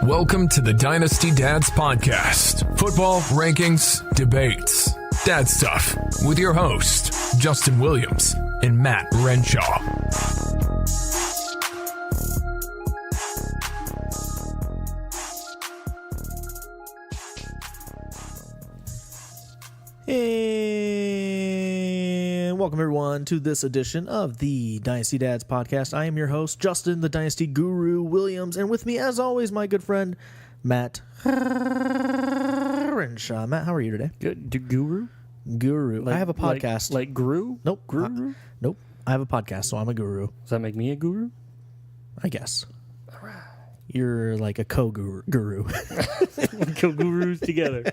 Welcome to the Dynasty Dads Podcast. Football, rankings, debates, dad stuff with your host, Justin Williams and Matt Renshaw. And welcome everyone to this edition of the Dynasty Dads Podcast. I am your host, Justin, the Dynasty Guru Williams, and with me, as always, my good friend, Matt Renshaw. Matt, how are you today? Good. Guru? Guru. I have a podcast. Like Guru? Nope. Guru? Nope. I have a podcast, so I'm a guru. Does that make me a guru? I guess. You're like a co-guru. Co-gurus together.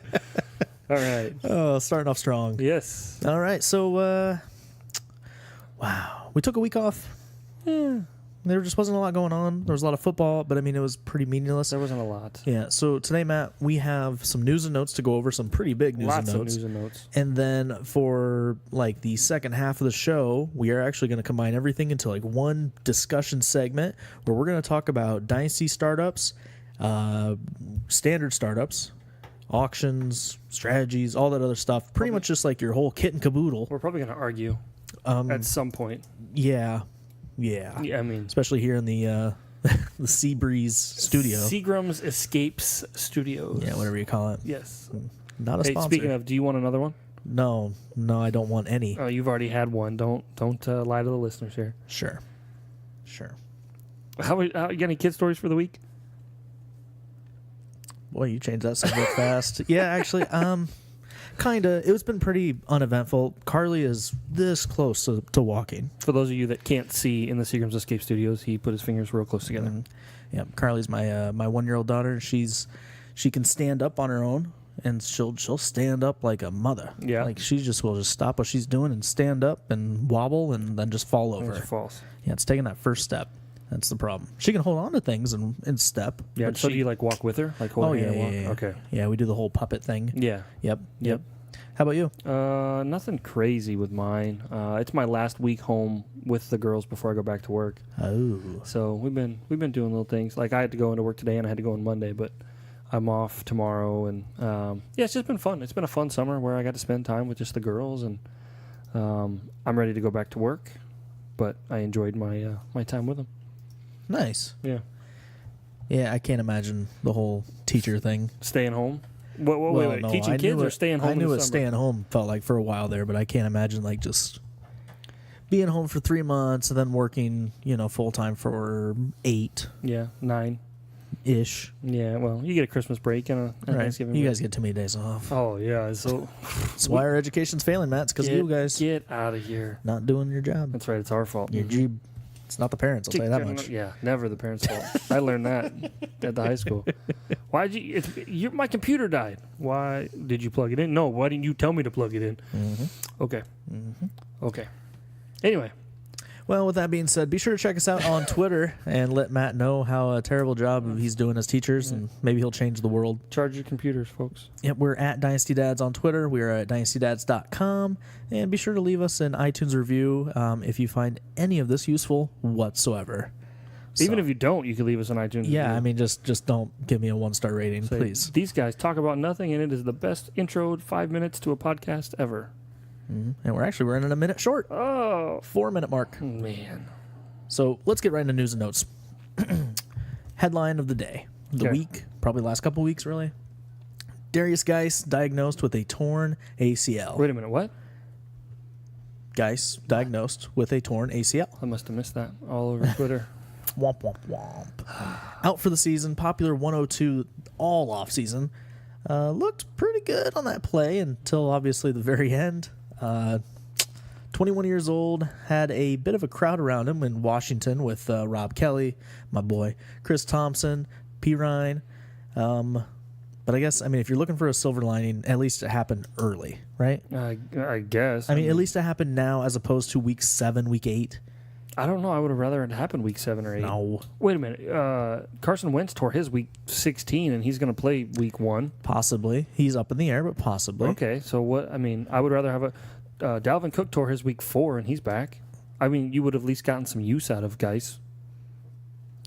All right. Oh, starting off strong. Yes. All right. So, wow. We took a week off. Yeah. There just wasn't a lot going on. There was a lot of football, but I mean, it was pretty meaningless. There wasn't a lot. Yeah. So today, Matt, we have some news and notes to go over, some pretty big news and notes. Lots of news and notes. And then for like the second half of the show, we are actually going to combine everything into like one discussion segment where we're going to talk about dynasty startups, standard startups, auctions, strategies, all that other stuff. Pretty much just like your whole kit and caboodle. We're probably going to argue at some point. Yeah. I mean, especially here in the the Seabreeze studio. Seagram's Escapes Studios. Yeah, whatever you call it. Yes. Not a sponsor. Speaking of, do you want another one? No, I don't want any. Oh, you've already had one. Don't lie to the listeners here. Sure. How you got any kid stories for the week? Boy, you changed that subject fast. Yeah, actually, kind of. It's been pretty uneventful. Carly is this close to walking. For those of you that can't see in the Seagram's Escape Studios, he put his fingers real close together. Mm-hmm. Yeah, Carly's my my 1-year-old daughter. She can stand up on her own, and she'll stand up like a mother. Yeah, like she will just stop what she's doing and stand up and wobble and then just fall over. She falls. Yeah, it's taking that first step. That's the problem. She can hold on to things and step. Yeah. So do you like walk with her? Like hold her hand and walk? Yeah. Okay. Yeah, we do the whole puppet thing. Yeah. Yep. How about you? Nothing crazy with mine. It's my last week home with the girls before I go back to work. Oh. So we've been doing little things. Like I had to go into work today and I had to go on Monday, but I'm off tomorrow. And yeah, it's just been fun. It's been a fun summer where I got to spend time with just the girls, and I'm ready to go back to work. But I enjoyed my my time with them. Nice. Yeah. Yeah, I can't imagine the whole teacher thing. Staying home? Wait. No, teaching kids or staying home? I knew what staying home felt like for a while there, but I can't imagine like just being home for 3 months and then working, full time for 8. Yeah, 9 ish. Yeah, well, you get a Christmas break and a Thanksgiving break. You guys get too many days off. Oh yeah, so that's why our education's failing, Matt. It's because you guys get out of here, not doing your job. That's right. It's our fault. Your job. It's not the parents. I'll tell you that much. Yeah, never the parents' fault. I learned that at the high school. Why'd my computer died. Why did you plug it in? No, why didn't you tell me to plug it in? Mm-hmm. Okay. Anyway. Well, with that being said, be sure to check us out on Twitter and let Matt know how a terrible job he's doing as teachers, and maybe he'll change the world. Charge your computers, folks. Yep, we're at Dynasty Dads on Twitter. We are at dynastydads.com. And be sure to leave us an iTunes review if you find any of this useful whatsoever. Even if you don't, you can leave us an iTunes review. Yeah, I mean, just don't give me a 1-star rating, please. These guys talk about nothing, and it is the best intro 5 minutes to a podcast ever. Mm-hmm. And we're running a minute short. Oh. 4-minute mark. Man. So let's get right into news and notes. Headline of the day. The week. Probably last couple weeks, really. Darius Geis diagnosed with a torn ACL. Wait a minute, what? Geis diagnosed with a torn ACL. I must have missed that all over Twitter. Womp, womp, womp. Out for the season. Popular 102 all off season. Looked pretty good on that play until obviously the very end. 21 years old, had a bit of a crowd around him in Washington with Rob Kelly, my boy, Chris Thompson, P. Ryan. But I guess, if you're looking for a silver lining, at least it happened early, right? I guess. At least it happened now as opposed to week 7, week 8. I don't know. I would have rather it happened week 7 or 8. No. Wait a minute. Carson Wentz tore his week 16, and he's going to play week 1. Possibly. He's up in the air, but possibly. Okay. So what? I would rather have a Dalvin Cook tore his week 4, and he's back. You would have at least gotten some use out of Geis.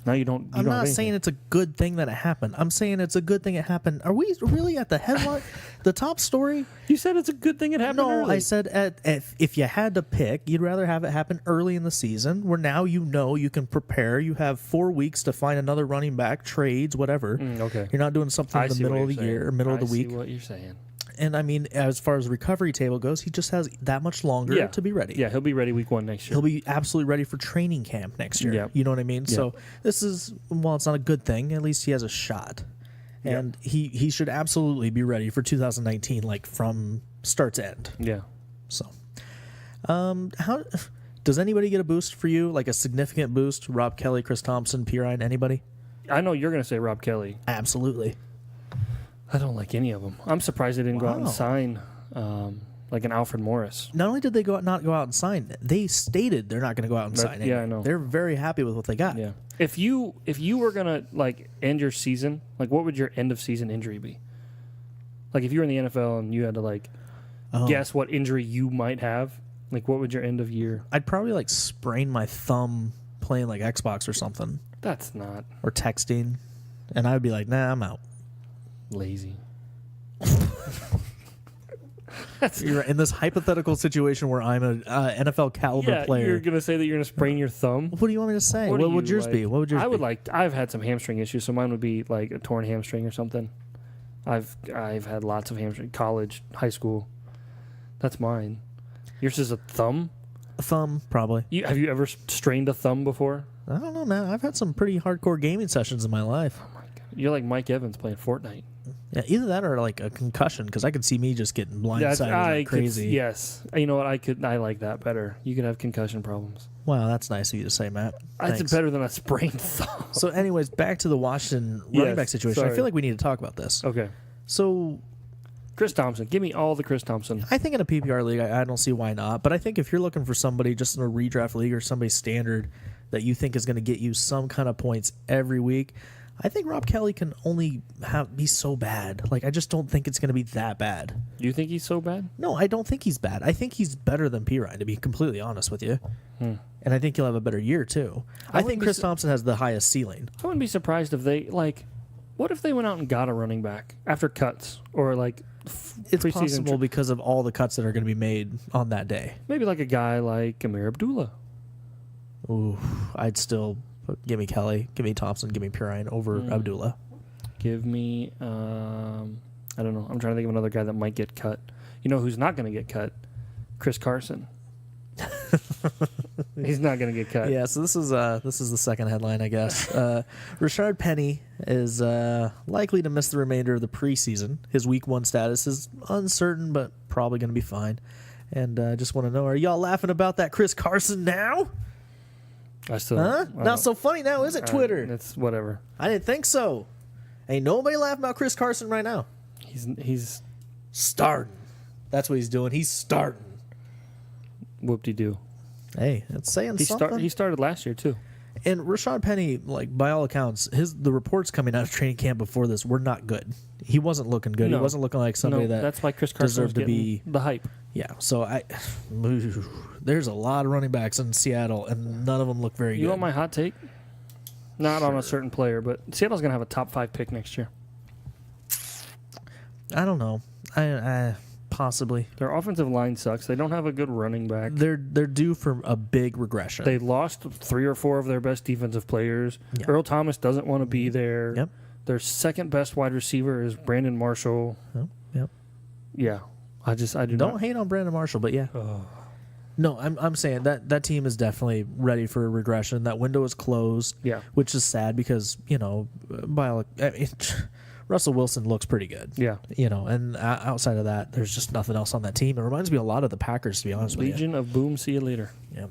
Now you don't. I'm not saying it's a good thing that it happened. I'm saying it's a good thing it happened. Are we really at the headline, the top story? You said it's a good thing it happened. No, early. I said if you had to pick, you'd rather have it happen early in the season, where now you can prepare. You have 4 weeks to find another running back, trades, whatever. Okay. You're not doing something in the middle of the year or middle of the week. I see what you're saying. And I mean, as far as the recovery table goes, he just has that much longer to be ready. Yeah, he'll be ready week 1 next year. He'll be absolutely ready for training camp next year. Yep. You know what I mean? Yep. So this is, while it's not a good thing, at least he has a shot. And he should absolutely be ready for 2019, like from start to end. Yeah. So, how does anybody get a boost for you? Like a significant boost? Rob Kelly, Chris Thompson, Pirine, anybody? I know you're going to say Rob Kelly. Absolutely. I don't like any of them. I'm surprised they didn't go out and sign like an Alfred Morris. Not only did they not go out and sign, they stated they're not going to go out and sign. Yeah, I know. They're very happy with what they got. Yeah. If you were gonna like end your season, like what would your end of season injury be? Like if you were in the NFL and you had to like guess what injury you might have, like what would your end of year? I'd probably like sprain my thumb playing like Xbox or something. That's not or texting, and I would be like, nah, I'm out. Lazy. You're in this hypothetical situation where I'm an NFL caliber player. You're gonna say that you're gonna sprain your thumb. What do you want me to say? What would yours be? What would yours be? I've had some hamstring issues, so mine would be like a torn hamstring or something. I've had lots of hamstring, college, high school. That's mine. Yours is a thumb. A thumb, probably. Have you ever strained a thumb before? I don't know, man. I've had some pretty hardcore gaming sessions in my life. Oh my god, you're like Mike Evans playing Fortnite. Yeah, either that or like a concussion, because I could see me just getting blindsided like crazy. Yes, you know what? I like that better. You could have concussion problems. Wow, that's nice of you to say, Matt. That's better than a sprained thumb. So, anyways, back to the Washington running back situation. Sorry. I feel like we need to talk about this. Okay. So, Chris Thompson. Give me all the Chris Thompson. I think in a PPR league, I don't see why not. But I think if you're looking for somebody just in a redraft league or somebody standard that you think is going to get you some kind of points every week, I think Rob Kelly can only be so bad. Like, I just don't think it's going to be that bad. You think he's so bad? No, I don't think he's bad. I think he's better than Pirine, to be completely honest with you. And I think he'll have a better year, too. I think Chris Thompson has the highest ceiling. I wouldn't be surprised if they, like, what if they went out and got a running back after cuts or, like, it's possible because of all the cuts that are going to be made on that day. Maybe like a guy like Amir Abdullah. Ooh, I'd still give me Kelly, give me Thompson, give me Pirine over Abdullah. Give me, I don't know. I'm trying to think of another guy that might get cut. You know who's not going to get cut? Chris Carson. He's not going to get cut. Yeah, so this is the second headline, I guess. Rashard Penny is likely to miss the remainder of the preseason. His week 1 status is uncertain, but probably going to be fine. And I just want to know, are y'all laughing about that Chris Carson now? Not so funny now, is it, Twitter? It's whatever. I didn't think so. Ain't nobody laughing about Chris Carson right now. He's starting. That's what he's doing. He's starting. Whoop-de-doo. Hey, it's saying something. He started last year, too. And Rashad Penny, like, by all accounts, the reports coming out of training camp before this were not good. He wasn't looking good. No. He wasn't looking like somebody that's why Chris Carson deserved to be the hype. Yeah, so there's a lot of running backs in Seattle, and none of them look very good. You want my hot take? Not on a certain player, but Seattle's going to have a top 5 pick next year. I don't know. I possibly. Their offensive line sucks. They don't have a good running back. They're due for a big regression. They lost 3 or 4 of their best defensive players. Yep. Earl Thomas doesn't want to be there. Yep. Their second best wide receiver is Brandon Marshall. Yep. Yeah. I do don't not hate on Brandon Marshall, but yeah. No, I'm saying that team is definitely ready for a regression. That window is closed. Yeah. Which is sad because, Russell Wilson looks pretty good. Yeah. And outside of that, there's just nothing else on that team. It reminds me a lot of the Packers, to be honest with you. Legion of Boom, see you later. Yep.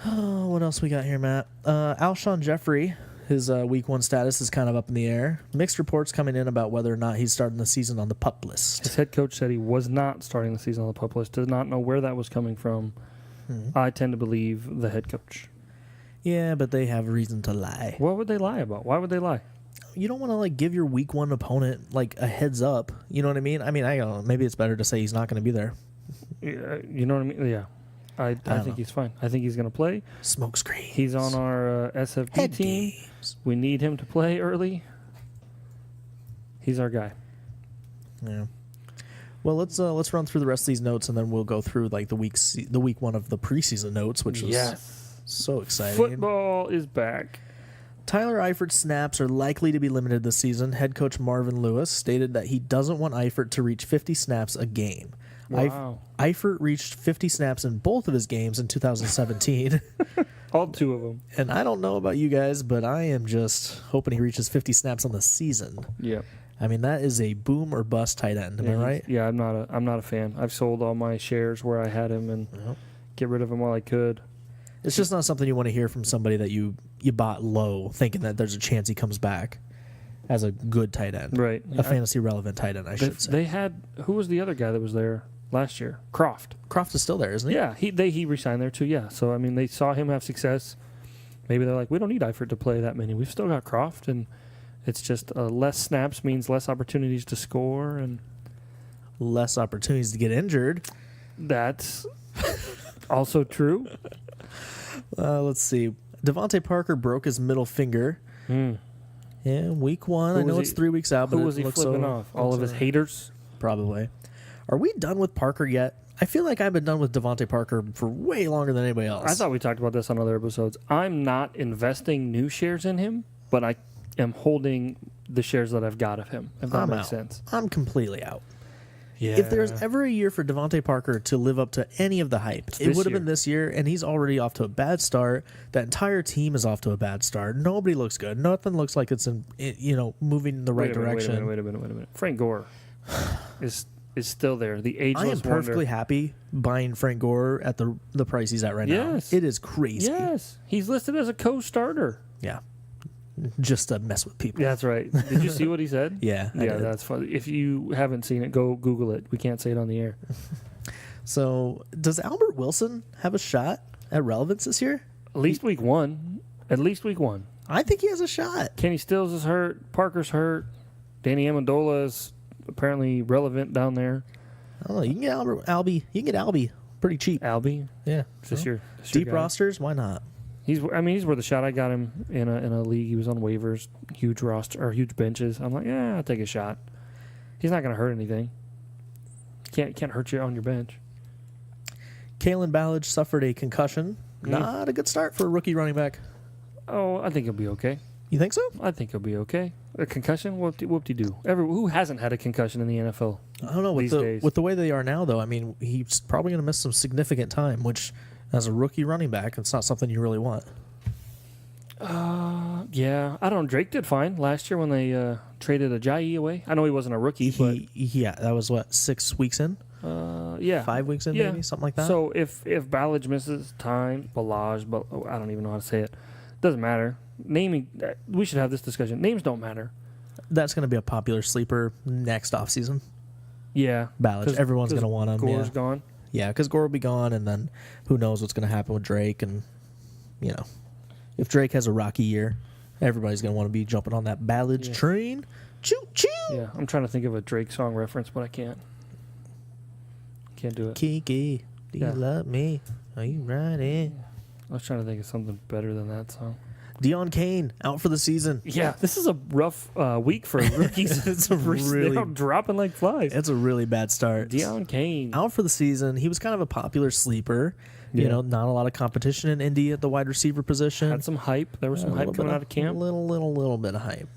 Oh, what else we got here, Matt? Alshon Jeffrey, his week 1 status is kind of up in the air. Mixed reports coming in about whether or not he's starting the season on the PUP list. His head coach said he was not starting the season on the PUP list. Does not know where that was coming from. I tend to believe the head coach. Yeah, but they have reason to lie. What would they lie about? Why would they lie? You don't want to give your week 1 opponent a heads up. You know what I mean? I don't know. Maybe it's better to say he's not going to be there. You know what I mean? Yeah. I think he's fine. I think he's going to play. Smoke screen. He's on our SFD team. Games. We need him to play early. He's our guy. Yeah. Well, let's run through the rest of these notes, and then we'll go through like the week one of the preseason notes, which was so exciting. Football is back. Tyler Eifert's snaps are likely to be limited this season. Head coach Marvin Lewis stated that he doesn't want Eifert to reach 50 snaps a game. Wow. Eifert reached 50 snaps in both of his games in 2017. All 2 of them. And I don't know about you guys, but I am just hoping he reaches 50 snaps on the season. Yeah. I mean, that is a boom or bust tight end. Am I right? Yeah, I'm not a fan. I've sold all my shares where I had him and get rid of him while I could. It's just not something you want to hear from somebody that you bought low, thinking that there's a chance he comes back as a good tight end. Right. A fantasy relevant tight end, I should say. They had, who was the other guy that was there last year? Croft. Croft is still there, isn't he? Yeah, he re-signed there too, yeah. So, I mean, they saw him have success. Maybe they're like, we don't need Eifert to play that many. We've still got Croft, and it's just less snaps means less opportunities to score and less opportunities to get injured. That's also true. Let's see. Devontae Parker broke his middle finger. Yeah, week 1. I know it's 3 weeks out, but who was he flipping off? All of his haters? Probably. Are we done with Parker yet? I feel like I've been done with Devontae Parker for way longer than anybody else. I thought we talked about this on other episodes. I'm not investing new shares in him, but I am holding the shares that I've got of him, if that makes sense. I'm completely out. Yeah. If there's ever a year for Devontae Parker to live up to any of the hype, it would have been this year, and he's already off to a bad start. That entire team is off to a bad start. Nobody looks good. Nothing looks like it's moving in the right direction. Wait a minute. Frank Gore is still there. The ageless I am perfectly happy buying Frank Gore at the price he's at right now. It is crazy. Yes. He's listed as a co-starter. Yeah. Just to mess with people. That's right. Did you see what he said? Yeah. I did. That's funny. If you haven't seen it, go Google it. We can't say it on the air. So, does Albert Wilson have a shot at relevance this year? At least week 1. I think he has a shot. Kenny Stills is hurt. Parker's hurt. Danny Amendola is apparently relevant down there. Oh, you can get Albie. You can get Albie pretty cheap. Albie? Yeah. Is this your deep guy? Rosters? Why not? He's worth a shot. I got him in a league. He was on waivers, huge roster or huge benches. I'm like, yeah, I'll take a shot. He's not going to hurt anything. Can't hurt you on your bench. Kalen Ballage suffered a concussion. Not a good start for a rookie running back. Oh, I think he'll be okay. You think so? I think he'll be okay. A concussion? Whoop-de-doo. Who hasn't had a concussion in the NFL? I don't know. With the way they are now, though, I mean, he's probably going to miss some significant time, which, as a rookie running back, it's not something you really want. Yeah. I don't know. Drake did fine last year when they traded Ajayi away. I know he wasn't a rookie, but... Yeah, that was, 6 weeks in? Yeah. 5 weeks in, maybe? Something like that? So if Ballage misses time, Ballage, but I don't even know how to say it. Doesn't matter. Naming, we should have this discussion. Names don't matter. That's going to be a popular sleeper next offseason. Yeah. Ballage. Everyone's going to want him. Gore's gone. Yeah, because Gore will be gone, and then who knows what's going to happen with Drake. And, if Drake has a rocky year, everybody's going to want to be jumping on that Ballage train. Choo-choo! Yeah, I'm trying to think of a Drake song reference, but I can't. Can't do it. Kiki, do you love me? Are you riding? I was trying to think of something better than that song. Deon Cain out for the season. Yeah, this is a rough week for rookies. They're dropping like flies. It's a really bad start. Deon Cain out for the season. He was kind of a popular sleeper. Not a lot of competition in Indy at the wide receiver position. Had some hype. There was some hype coming out of camp. Little bit of hype.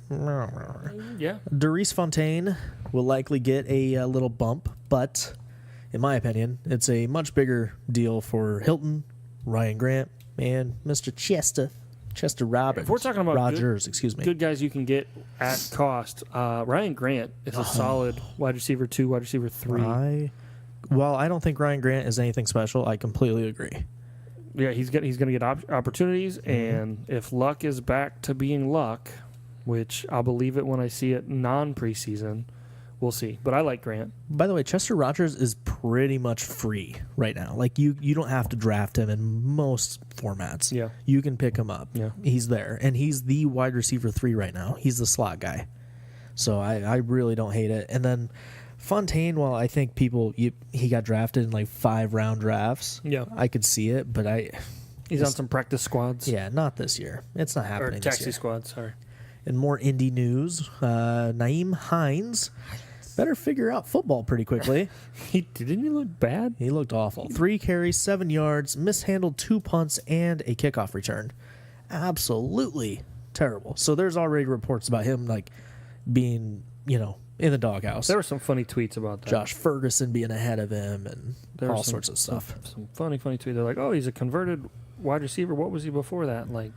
Yeah. Darius Fontaine will likely get a little bump, but in my opinion, it's a much bigger deal for Hilton, Ryan Grant, and Mr. Chester Roberts. If we're talking about Rogers, good guys you can get at cost, Ryan Grant is a solid wide receiver 2, wide receiver 3. Well, I don't think Ryan Grant is anything special. I completely agree. Yeah, he's going to get opportunities, and if luck is back to being luck, which I'll believe it when I see it non-preseason, we'll see. But I like Grant. By the way, Chester Rogers is pretty much free right now. Like, you don't have to draft him in most formats. Yeah. You can pick him up. Yeah. He's there. And he's the wide receiver 3 right now. He's the slot guy. So I really don't hate it. And then Fontaine, well, I think he got drafted in like 5-round drafts. Yeah. I could see it, but He's on some practice squads. Yeah, not this year. It's not happening Or taxi this year. squads, sorry. In more indie news, Naeem Hines better figure out football pretty quickly. Didn't he look bad? He looked awful. 3 carries, 7 yards, mishandled 2 punts, and a kickoff return. Absolutely terrible. So there's already reports about him like being, in the doghouse. There were some funny tweets about that. Josh Ferguson being ahead of him and There all were sorts of stuff. Some funny tweets. They're like, oh, he's a converted wide receiver. What was he before that? Like,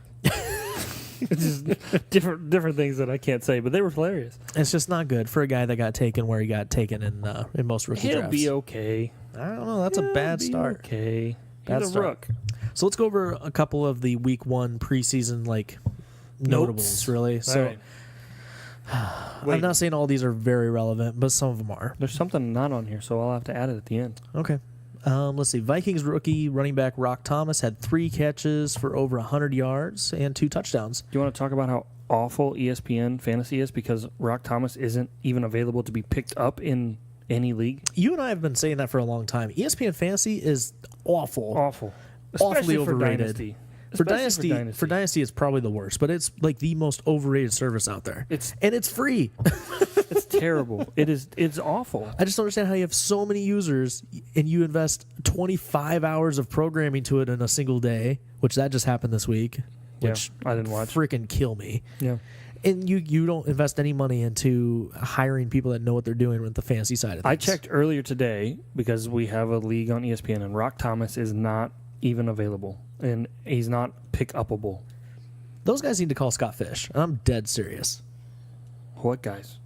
it's just different things that I can't say, but they were hilarious. It's just not good for a guy that got taken where he got taken in most rookie He'll drafts. be okay. I don't know. That's a bad start. Okay. Bad He's a start. rook. So let's go over a couple of the week 1 preseason notables, really. So All right. I'm Wait. not saying all these are very relevant, but some of them are. There's something not on here, so I'll have to add it at the end. Okay. Let's see. Vikings rookie running back Rock Thomas had 3 catches for over 100 yards and 2 touchdowns. Do you want to talk about how awful ESPN fantasy is because Rock Thomas isn't even available to be picked up in any league? You and I have been saying that for a long time. ESPN fantasy is awful. Awful. Awfully Especially for overrated. Dynasty. For Especially Dynasty, it's probably the worst, but it's like the most overrated service out there. It's free. It's terrible. It's awful. I just don't understand how you have so many users and you invest 25 hours of programming to it in a single day, which that just happened this week, which I didn't watch. freaking kill me. Yeah. And you don't invest any money into hiring people that know what they're doing with the fantasy side of things. I checked earlier today because we have a league on ESPN, and Rock Thomas is not even available, and he's not pick-upable. Those guys need to call Scott Fish, and I'm dead serious. What guys?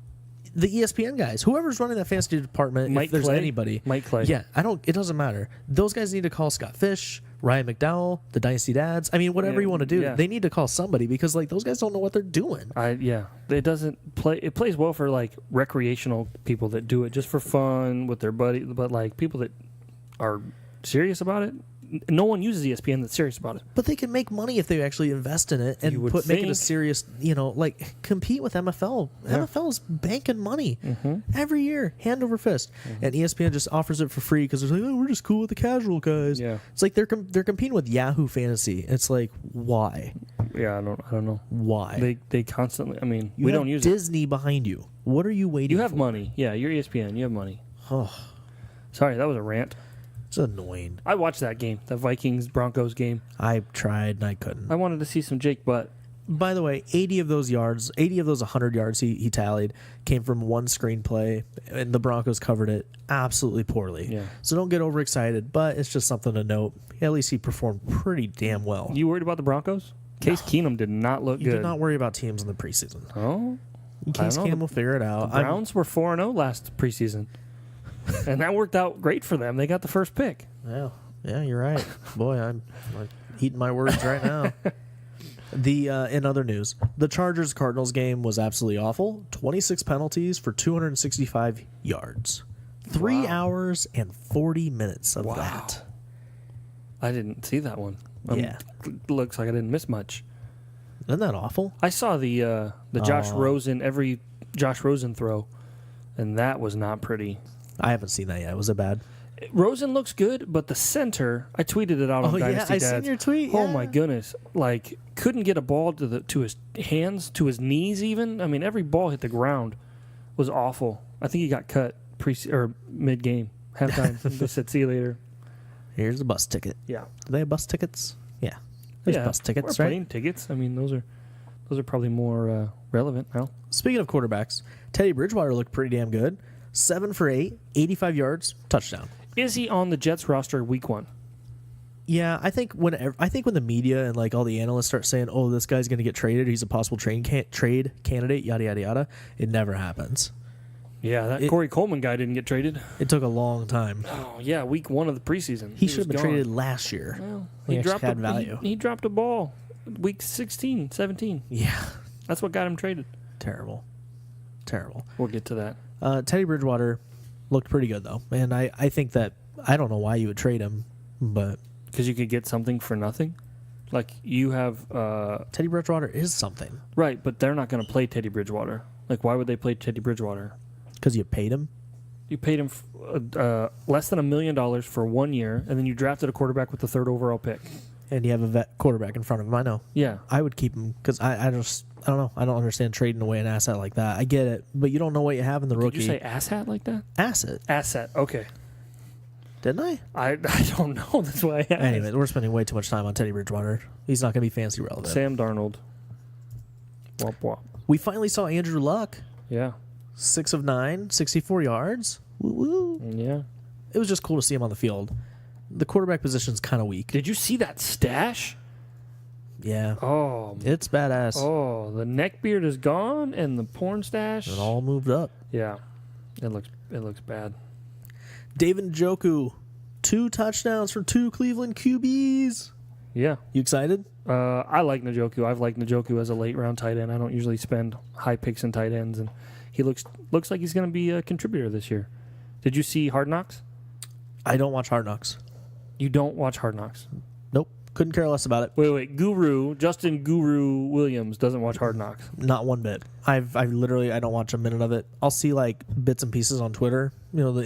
The ESPN guys, whoever's running that fantasy department, Mike if there's Clay? anybody. Mike Clay. Yeah, it doesn't matter. Those guys need to call Scott Fish, Ryan McDowell, the Dynasty Dads. I mean, whatever Yeah, you want to do, yeah. they need to call somebody because like those guys don't know what they're doing. It doesn't play. It plays well for like recreational people that do it just for fun with their buddy, but like people that are serious about it, no one uses ESPN that's serious about it. But they can make money if they actually invest in it and You would make it a think. serious, compete with MFL. Yeah. MFL is banking money every year, hand over fist. And ESPN just offers it for free because they're like, oh, we're just cool with the casual guys. Yeah. It's like they're competing with Yahoo Fantasy. It's like, why? Yeah, I don't know. Why? They constantly. I mean, You we have don't use it. Disney behind you. What are you waiting You have for? money. Yeah, you're ESPN. You have money. Oh, Sorry, that was a rant. it's annoying. I watched that game, the Vikings-Broncos game. I tried and I couldn't. I wanted to see some Jake Butt. By the way, 80 of those 100 yards he tallied came from one screenplay, and the Broncos covered it absolutely poorly. Yeah. So don't get overexcited, but it's just something to note. At least he performed pretty damn well. You worried about the Broncos? Case Keenum did not look You good. do not worry about teams in the preseason. Oh, Case I don't know. Keenum will figure it out. The Browns were 4-0 last preseason, and that worked out great for them. They got the first pick. Yeah, you're right. Boy, I'm eating my words right now. In other news, the Chargers-Cardinals game was absolutely awful. 26 penalties for 265 yards. 3 hours and 40 minutes of that. I didn't see that one. Yeah. Looks like I didn't miss much. Isn't that awful? I saw the Josh Rosen, every Josh Rosen throw, and that was not pretty. I haven't seen that yet. Was it bad? Rosen looks good, but the center, I tweeted it out on Dynasty I Dads. seen your tweet. Oh yeah. my goodness! Like couldn't get a ball to his hands, to his knees even. I mean, every ball hit the ground was awful. I think he got cut mid game, halftime. They said, "See you later." Here's the bus ticket. Yeah, Do they have bus tickets? Yeah. There's bus tickets, or right? plane tickets. I mean, those are probably more relevant now. Speaking of quarterbacks, Teddy Bridgewater looked pretty damn good. 7 for 8, 85 yards, touchdown. Is he on the Jets roster week 1? Yeah, I think when the media and like all the analysts start saying, "Oh, this guy's going to get traded. He's a possible trade candidate," yada yada yada, it never happens. Yeah, that Corey Coleman guy didn't get traded. It took a long time. Oh yeah, week 1 of the preseason. He should was have been gone. traded last year. Well, He he actually dropped had value. He dropped a ball week 16, 17. Yeah, That's what got him traded. terrible. We'll get to that. Teddy Bridgewater looked pretty good though, and I think that I don't know why you would trade him, but Because you could get something for nothing. Like you have Teddy Bridgewater is something right, but they're not going to play Teddy Bridgewater. Like why would they play Teddy Bridgewater? because you paid him. You paid him less than $1 million for 1 year, and then you drafted a quarterback with the 3rd overall pick. And you have a vet quarterback in front of him. I know. Yeah. I would keep him because I don't know. I don't understand trading away an asset like that. I get it, but you don't know what you have in the rookie. Did you say asset like that? Asset. Asset. Okay. Didn't I? I don't know. That's why I asked. Anyway, we're spending way too much time on Teddy Bridgewater. He's not going to be fancy relevant. Sam Darnold. Womp womp. We finally saw Andrew Luck. Yeah. 6 of 9, 64 yards. Woo woo. Yeah. It was just cool to see him on the field. The quarterback position's kind of weak. Did you see that stash? Yeah. Oh. It's badass. Oh, the neck beard is gone and the porn stash. It all moved up. Yeah. It looks bad. David Njoku, 2 touchdowns from 2 Cleveland QBs. Yeah. You excited? I like Njoku. I've liked Njoku as a late round tight end. I don't usually spend high picks in tight ends, and he looks like he's going to be a contributor this year. Did you see Hard Knocks? I don't watch Hard Knocks. You don't watch Hard Knocks? Nope. Couldn't care less about it. Wait. Justin Guru Williams doesn't watch Hard Knocks. Not one bit. I literally don't watch a minute of it. I'll see like bits and pieces on Twitter. You know, the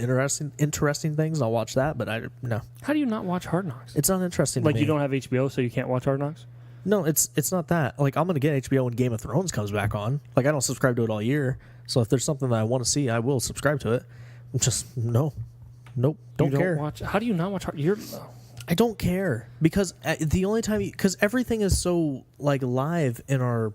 interesting things. I'll watch that, but no. How do you not watch Hard Knocks? It's not interesting to Like me. you don't have HBO, so you can't watch Hard Knocks? No, it's not that. Like I'm gonna get HBO when Game of Thrones comes back on. Like I don't subscribe to it all year. So if there's something that I want to see, I will subscribe to it. Just nope, don't care. How do you not watch Hard? I don't care because the only time because everything is so like live in our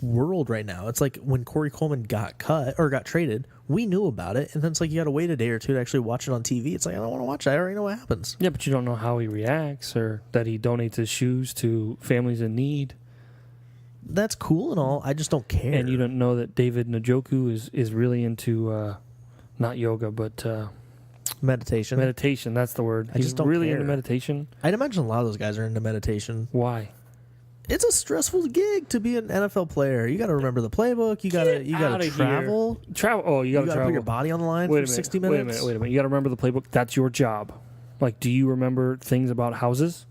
world right now. It's like when Corey Coleman got cut or got traded, we knew about it, and then it's like you got to wait a day or two to actually watch it on TV. It's like I don't want to watch it. I already know what happens. Yeah, but you don't know how he reacts or that he donates his shoes to families in need. That's cool and all. I just don't care. And you don't know that David Njoku is really into not yoga, but meditation. Meditation, that's the word. I just don't really care. into meditation. I'd imagine a lot of those guys are into meditation. Why? It's a stressful gig to be an NFL player. You got to remember the playbook. You got to travel. Travel. Oh, you got to travel. Put your body on the line for 60 minutes. Wait a minute. You got to remember the playbook. That's your job. Like, do you remember things about houses?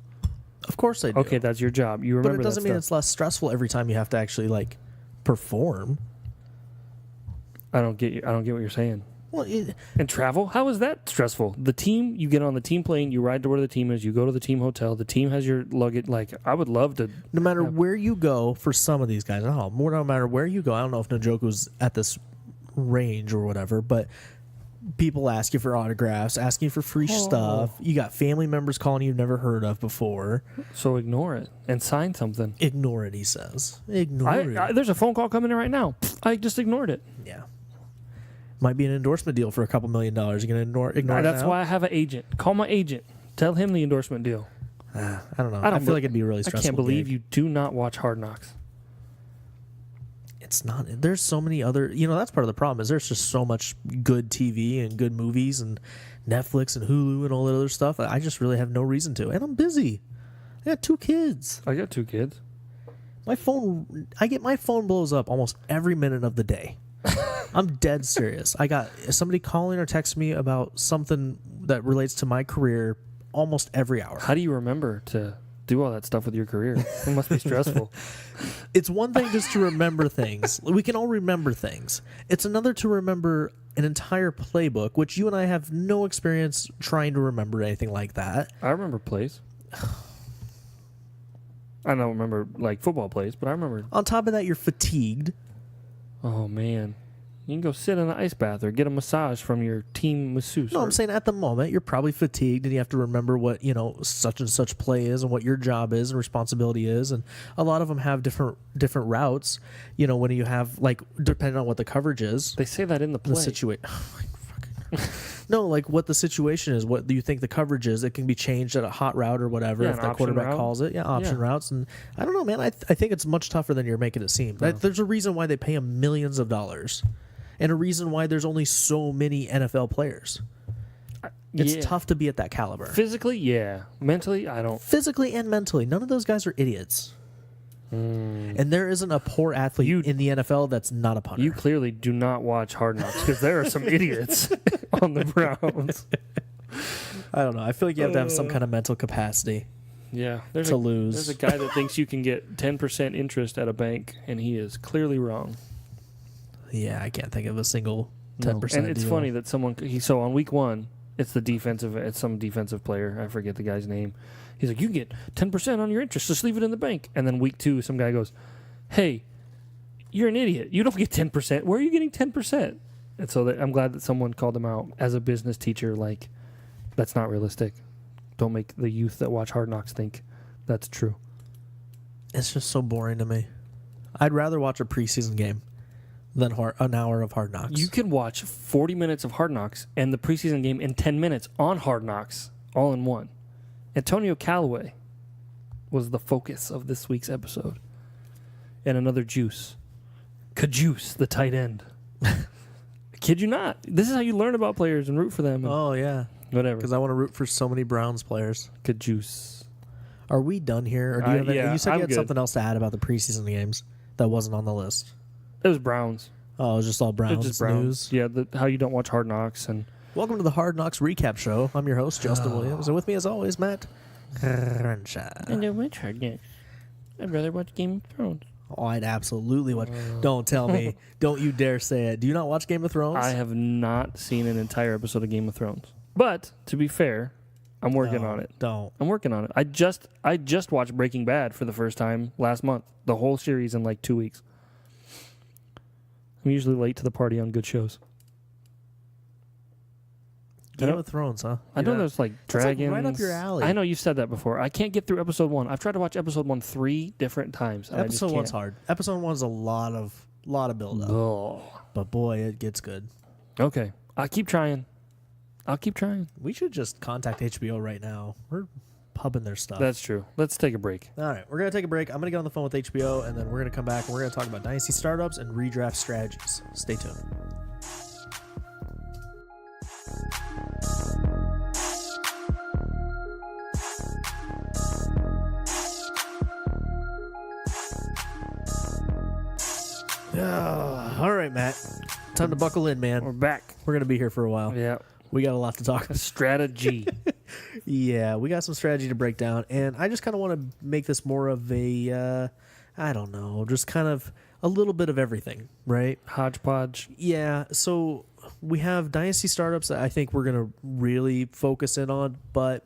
Of course I do. Okay, that's your job. You remember. But it doesn't mean it's less stressful every time you have to actually like perform. I don't get what you're saying. Well, and travel? How is that stressful? The team, you get on the team plane, you ride to where the team is, you go to the team hotel, the team has your luggage. Like, I would love to. No matter where you go, for some of these guys, no matter where you go, I don't know if Njoku's at this range or whatever, but people ask you for autographs, asking for free stuff. You got family members calling you've never heard of before. So ignore it and sign something. Ignore it, he says. Ignore it. There's a phone call coming in right now. I just ignored it. Yeah. Might be an endorsement deal for a couple $1 million. You're going to ignore it That's now? why I have an agent. Call my agent. Tell him the endorsement deal. I don't know. I feel like it'd be a really stressful I can't believe gig. you do not watch Hard Knocks. It's not. There's so many other. That's part of the problem is there's just so much good TV and good movies and Netflix and Hulu and all that other stuff. I just really have no reason to. And I'm busy. I got 2 kids. I got 2 kids. My phone blows up almost every minute of the day. I'm dead serious. I got somebody calling or texting me about something that relates to my career almost every hour. How do you remember to do all that stuff with your career? It must be stressful. It's one thing just to remember things. We can all remember things. It's another to remember an entire playbook, which you and I have no experience trying to remember anything like that. I remember plays. I don't remember like football plays, but I remember. On top of that, you're fatigued. Oh, man. You can go sit in an ice bath or get a massage from your team masseuse. No, I'm saying at the moment, you're probably fatigued and you have to remember what, such and such play is and what your job is and responsibility is. And a lot of them have different routes, when you have, like, depending on what the coverage is. They say that in the play. The situation. No, like what the situation is. What do you think the coverage is? It can be changed at a hot route or whatever if the quarterback calls it. Yeah, option routes. And I don't know, man. I think it's much tougher than you're making it seem. No. There's a reason why they pay them millions of dollars. And a reason why there's only so many NFL players. It's tough to be at that caliber. Physically, yeah. Mentally, I don't. Physically and mentally. None of those guys are idiots. And there isn't a poor athlete in the NFL that's not a punter. You clearly do not watch Hard Knocks because there are some idiots on the Browns. I don't know. I feel like you have to have some kind of mental capacity. Yeah. To lose. There's a guy that thinks you can get 10% interest at a bank, and he is clearly wrong. Yeah, I can't think of a single 10%. And it's funny that so on week 1, it's some defensive player. I forget the guy's name. He's like, you can get 10% on your interest. Just leave it in the bank. And then week 2, some guy goes, hey, you're an idiot. You don't get 10%. Where are you getting 10%? And so I'm glad that someone called him out as a business teacher. Like, that's not realistic. Don't make the youth that watch Hard Knocks think that's true. It's just so boring to me. I'd rather watch a preseason game than an hour of Hard Knocks. You can watch 40 minutes of Hard Knocks and the preseason game in 10 minutes on Hard Knocks, all in one. Antonio Callaway was the focus of this week's episode. And another juice. Cajuice, the tight end. I kid you not. This is how you learn about players and root for them. Oh, yeah. Whatever. Because I want to root for so many Browns players. Cajuice. Are we done here? Or do you have yeah, you said I'm you had good. something else to add about the preseason games that wasn't on the list. It was Browns. Oh, it was just all It Browns was just Browns. news. Yeah, how you don't watch Hard Knocks. And Welcome to the Hard Knocks Recap Show. I'm your host, Justin Williams. And with me, as always, Matt Crenshaw. I know which Hard Knocks. I'd rather watch Game of Thrones. Oh, I'd absolutely watch. Don't tell me. Don't you dare say it. Do you not watch Game of Thrones? I have not seen an entire episode of Game of Thrones. But, to be fair, I'm working on it. Don't. I'm working on it. I just watched Breaking Bad for the first time last month. The whole series in like 2 weeks. I'm usually late to the party on good shows. Game of Thrones, huh? I know there's like dragons. Like right up your alley. I know you've said that before. I can't get through episode 1. I've tried to watch episode 1 3 different times. And Episode I just 1's can't. hard. Episode 1's a lot of build up. Oh. But boy, it gets good. Okay. I'll keep trying. We should just contact HBO right now. We're pubbing their stuff. That's true. Let's take a break. All right, we're going to take a break. I'm going to get on the phone with HBO, and then we're going to come back, and we're going to talk about Dynasty startups and redraft strategies. Stay tuned. All right, Matt. Time to buckle in, man. We're back. We're going to be here for a while. Yeah. We got a lot to talk about. Strategy. Yeah, we got some strategy to break down, and I just kind of want to make this more of a, I don't know, just kind of a little bit of everything, right? Hodgepodge. Yeah, so we have Dynasty startups that I think we're going to really focus in on, but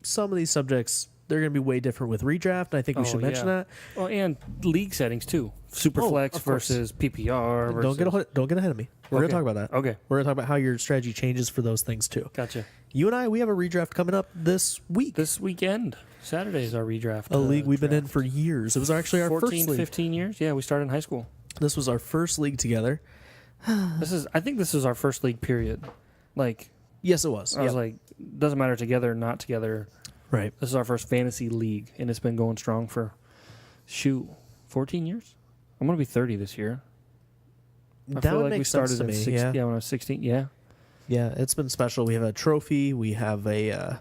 some of these subjects, they're going to be way different with redraft, and I think we should mention that. Well, and league settings, too. Superflex of course. versus PPR. Versus... Don't get ahead of me. We're going to talk about that. Okay. We're going to talk about how your strategy changes for those things, too. Gotcha. You and I, we have a redraft coming up this week. This weekend. Saturday is our redraft. A league we've been in draft. for years. It was actually our 14, first league. 15 years? Yeah, we started in high school. This was our first league together. I think this is our first league, period. Like, Yes, it was. I was like, doesn't matter together or not together. Right. This is our first fantasy league, and it's been going strong for, 14 years? I'm going to be 30 this year. I That feel would like we make started sense to in me. 16, Yeah. when I was 16. Yeah. Yeah, it's been special. We have a trophy. We have a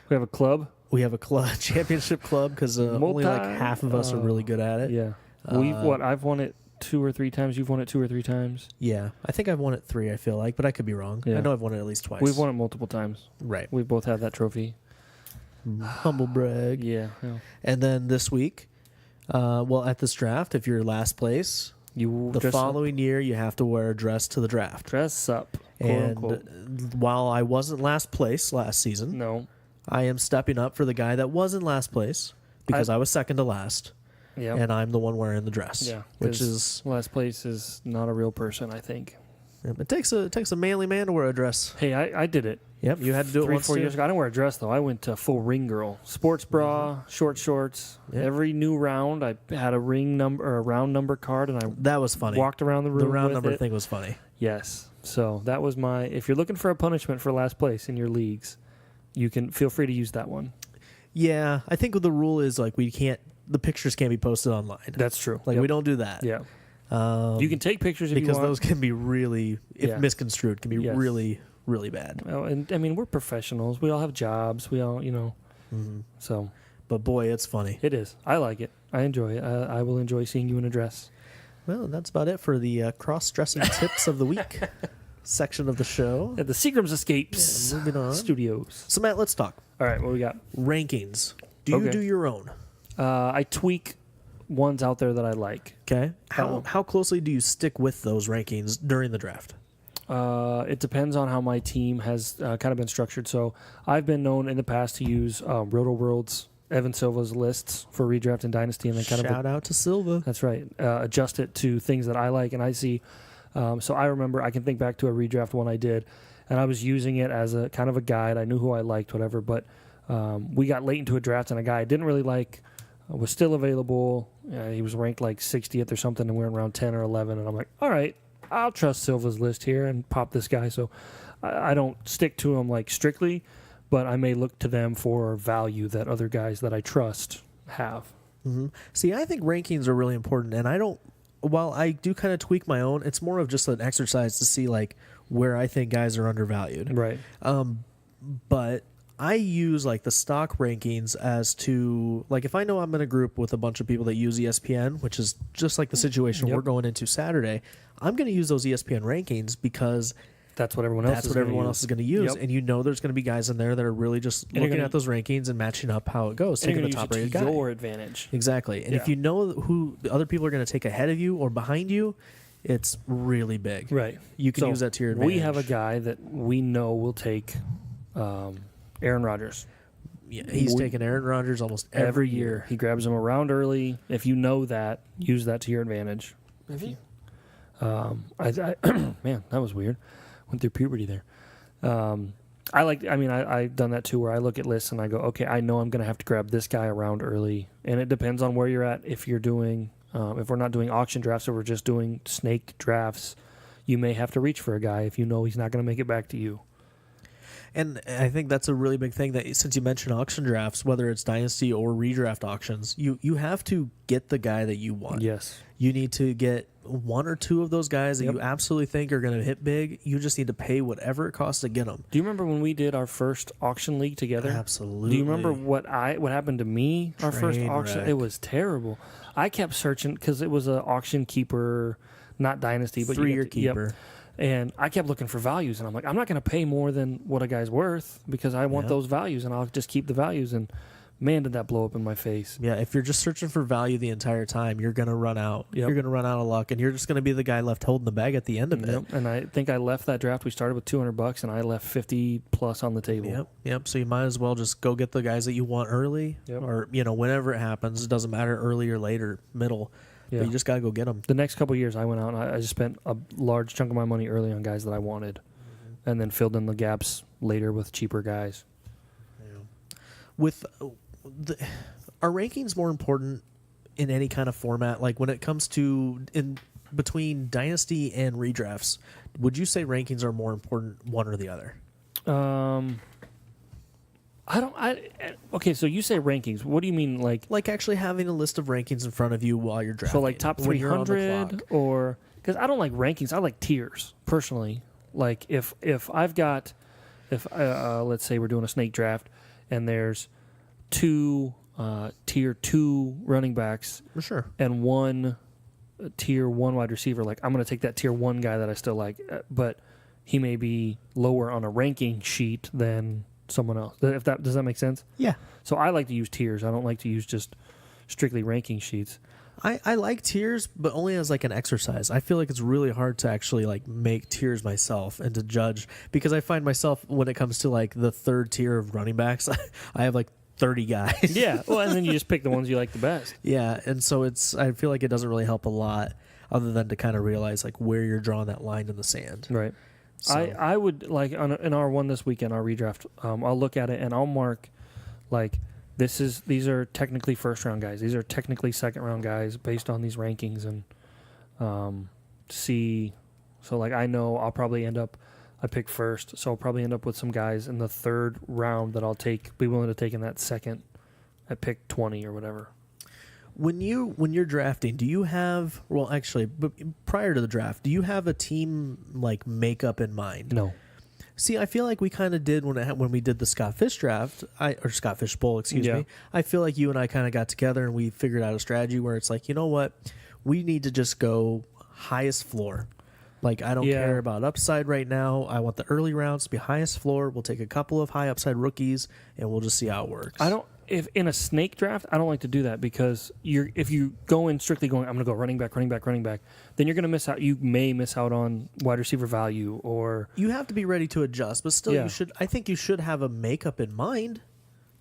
We have a club. club, championship club, because only like half of us are really good at it. Yeah. I've won it 2 or 3 times. You've won it 2 or 3 times. Yeah, I think I've won it 3. I feel like, but I could be wrong. Yeah. I know I've won it at least twice. We've won it multiple times. Right. We both have that trophy. Humble brag. Yeah. And then this week, at this draft, if you're last place, You the dress following year you have to wear a dress to the draft. dress up. Quote And unquote. while I wasn't last place last season, No. I am stepping up for the guy that was in last place because I was second to last, Yeah. and I'm the one wearing the dress. Yeah. which 'cause is last place is not a real person, I think. it takes a manly man to wear a dress. Hey, I did it. Yep, you had to do it 3 or once 4 too. years ago. I didn't wear a dress though. I went to full ring girl, sports bra, short shorts. Yeah. Every new round, I had a ring number or a round number card, and I That was funny. walked around the room. The round with number it. thing was funny. Yes. So that was my. If you're looking for a punishment for last place in your leagues, you can feel free to use that one. Yeah, I think the rule is like the pictures can't be posted online. That's true. Like Yep. we don't do that. Yeah. Um, You can take pictures if because you want. those can be really, if Yeah. misconstrued, can be Yes. really, really bad. Well, and I mean, we're professionals. We all have jobs. We all, Mm-hmm. So But boy, it's funny. it is. I like it. I enjoy it. I will enjoy seeing you in a dress. Well, that's about it for the cross-dressing tips of the week section of the show. At the Seagram's Escapes Yeah, moving on. Studios. So Matt, let's talk All right, what we got? rankings. Do you Okay. do your own? I tweak ones out there that I like. Okay. How closely do you stick with those rankings during the draft? It depends on how my team has kind of been structured. So I've been known in the past to use Roto-World's Evan Silva's lists for redraft and dynasty, and then kind Shout out to Silva. That's right. Adjust it to things that I like and I see. So I remember, I can think back to a redraft one I did, and I was using it as a kind of a guide. I knew who I liked, whatever, but we got late into a draft, and a guy I didn't really like was still available. He was ranked like 60th or something, and we were around 10 or 11, and I'm like, all right, I'll trust Silva's list here and pop this guy. So I don't stick to him like strictly, but I may look to them for value that other guys that I trust have. Mm-hmm. See, I think rankings are really important, and while I do kind of tweak my own, it's more of just an exercise to see like where I think guys are undervalued. Right. But I use like the stock rankings as to like if I know I'm in a group with a bunch of people that use ESPN, which is just like the situation we're going into Saturday, I'm going to use those ESPN rankings because that's what everyone else is going to use. Yep. And there's going to be guys in there that are really just looking at those rankings and matching up how it goes, taking the top rated guy. Your advantage. Exactly. And if you know who the other people are going to take ahead of you or behind you, it's really big. Right. You can use that to your advantage. We have a guy that we know will take Aaron Rodgers. Yeah, he's taking Aaron Rodgers almost every year. He grabs him around early. If you know that, use that to your advantage. Man, that was weird. Went through puberty there. I've done that too, where I look at lists and I go, okay, I know I'm going to have to grab this guy around early, and it depends on where you're at. If you're doing, if we're not doing auction drafts or we're just doing snake drafts, you may have to reach for a guy if you know he's not going to make it back to you. And I think that's a really big thing that since you mentioned auction drafts, whether it's dynasty or redraft auctions, you have to get the guy that you want. Yes. You need to get one or two of those guys that you absolutely think are going to hit big. You just need to pay whatever it costs to get them. Do you remember when we did our first auction league together? Absolutely. Do you remember what happened to me our first auction? Wreck. It was terrible. I kept searching because it was an auction keeper, not dynasty, but 3-year keeper. Yep. And I kept looking for values, and I'm like, I'm not going to pay more than what a guy's worth because I want those values, and I'll just keep the values. And man, did that blow up in my face. Yeah, if you're just searching for value the entire time, you're going to run out. Yep. You're going to run out of luck, and you're just going to be the guy left holding the bag at the end of it. And I think I left that draft. We started with $200, and I left 50 plus on the table. Yep. So you might as well just go get the guys that you want early, or whenever it happens. It doesn't matter early or late or middle. Yeah. But you just got to go get them. The next couple of years, I went out and I just spent a large chunk of my money early on guys that I wanted, and then filled in the gaps later with cheaper guys. Yeah. With are rankings more important in any kind of format? Like when it comes to in between dynasty and redrafts, would you say rankings are more important one or the other? Okay, so you say rankings. What do you mean, like actually having a list of rankings in front of you while you're drafting? So like top 300, or because I don't like rankings. I like tiers personally. Like if I've got let's say we're doing a snake draft and there's two tier 2 running backs, for sure, and one tier 1 wide receiver. Like I'm going to take that tier 1 guy that I still like, but he may be lower on a ranking sheet than someone else. Does that make sense? Yeah. So I like to use tiers. I don't like to use just strictly ranking sheets. I like tiers, but only as like an exercise. I feel like it's really hard to actually like make tiers myself and to judge, because I find myself when it comes to like the third tier of running backs, I have like 30 guys. Yeah. Well, and then you just pick the ones you like the best. Yeah, and so I feel like it doesn't really help a lot other than to kind of realize like where you're drawing that line in the sand. Right. So. I would like in our one this weekend, our redraft. I'll look at it and I'll mark like these are technically first round guys. These are technically second round guys based on these rankings, and see. So like I know I'll probably end up. I pick first, so I'll probably end up with some guys in the third round that I'll be willing to take in that second at pick 20 or whatever. When you're drafting, do you have but prior to the draft, do you have a team like makeup in mind? No. See, I feel like we kind of did when we did the Scott Fish draft, or Scott Fish Bowl, excuse me. I feel like you and I kind of got together and we figured out a strategy where it's like, you know what, we need to just go highest floor. Like I don't care about upside right now. I want the early rounds to be highest floor. We'll take a couple of high upside rookies and we'll just see how it works. if in a snake draft, I don't like to do that because if you go in strictly going, I'm going to go running back, then you're going to miss out. You may miss out on wide receiver value, or you have to be ready to adjust. But still, you should. I think you should have a makeup in mind,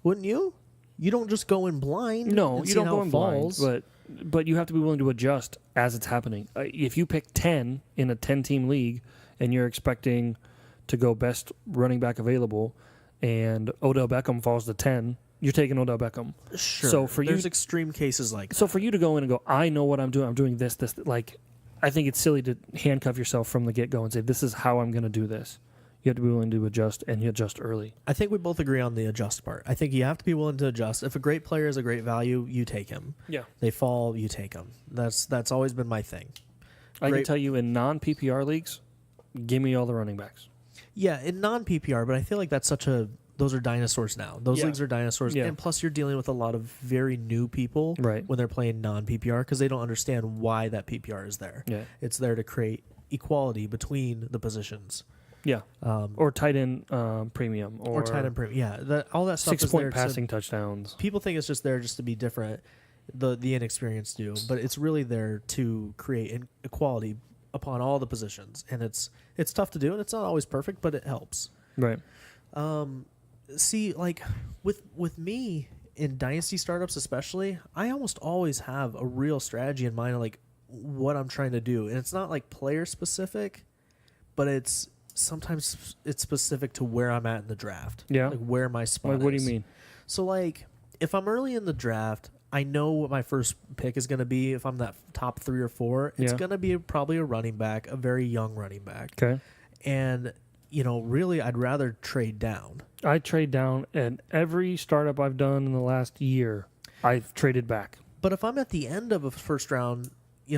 wouldn't you? You don't just go in blind. No, you don't go in blind. But you have to be willing to adjust as it's happening. If you pick 10 in a 10-team league and you're expecting to go best running back available, and Odell Beckham falls to 10. You're taking Odell Beckham. Sure. So for there's extreme cases like that. So for you to go in and go, I know what I'm doing. I'm doing this. Like, I think it's silly to handcuff yourself from the get-go and say, this is how I'm going to do this. You have to be willing to adjust, and you adjust early. I think we both agree on the adjust part. I think you have to be willing to adjust. If a great player is a great value, you take him. Yeah. They fall, you take them. That's always been my thing. I can tell you in non-PPR leagues, give me all the running backs. Yeah, in non-PPR, but I feel like that's those are dinosaurs now. Those leagues are dinosaurs. Yeah. And plus you're dealing with a lot of very new people when they're playing non-PPR because they don't understand why that PPR is there. Yeah. It's there to create equality between the positions. Yeah. Or tight end premium. Or tight end premium. Yeah. All that stuff 6-point passing touchdowns. People think it's just there just to be different. The inexperienced do. But it's really there to create equality upon all the positions. And it's tough to do, and it's not always perfect, but it helps. Right. See, like with me in dynasty startups especially, I almost always have a real strategy in mind of like what I'm trying to do. And it's not like player specific, but sometimes it's specific to where I'm at in the draft. Yeah. Like where my spot is. What do you mean? So like if I'm early in the draft, I know what my first pick is going to be. If I'm that top 3 or 4, it's going to be probably a running back, a very young running back. Okay. And really, I'd rather trade down. I trade down, and every startup I've done in the last year, I've traded back. But if I'm at the end of a first round,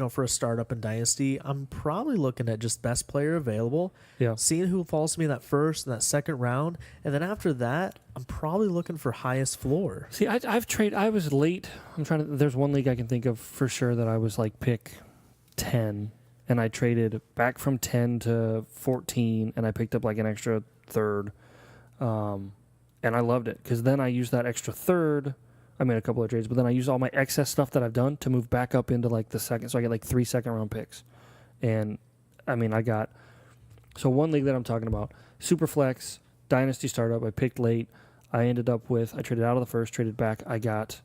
for a startup in Dynasty, I'm probably looking at just best player available, seeing who falls to me that first and that second round, and then after that, I'm probably looking for highest floor. See, I was late. There's one league I can think of for sure that I was like pick 10. And I traded back from 10 to 14, and I picked up like an extra third. And I loved it because then I used that extra third. I made a couple of trades, but then I used all my excess stuff that I've done to move back up into like the second. So I get like 3 second-round picks. And, I mean, so one league that I'm talking about, Superflex, Dynasty Startup, I picked late. I traded out of the first, traded back. I got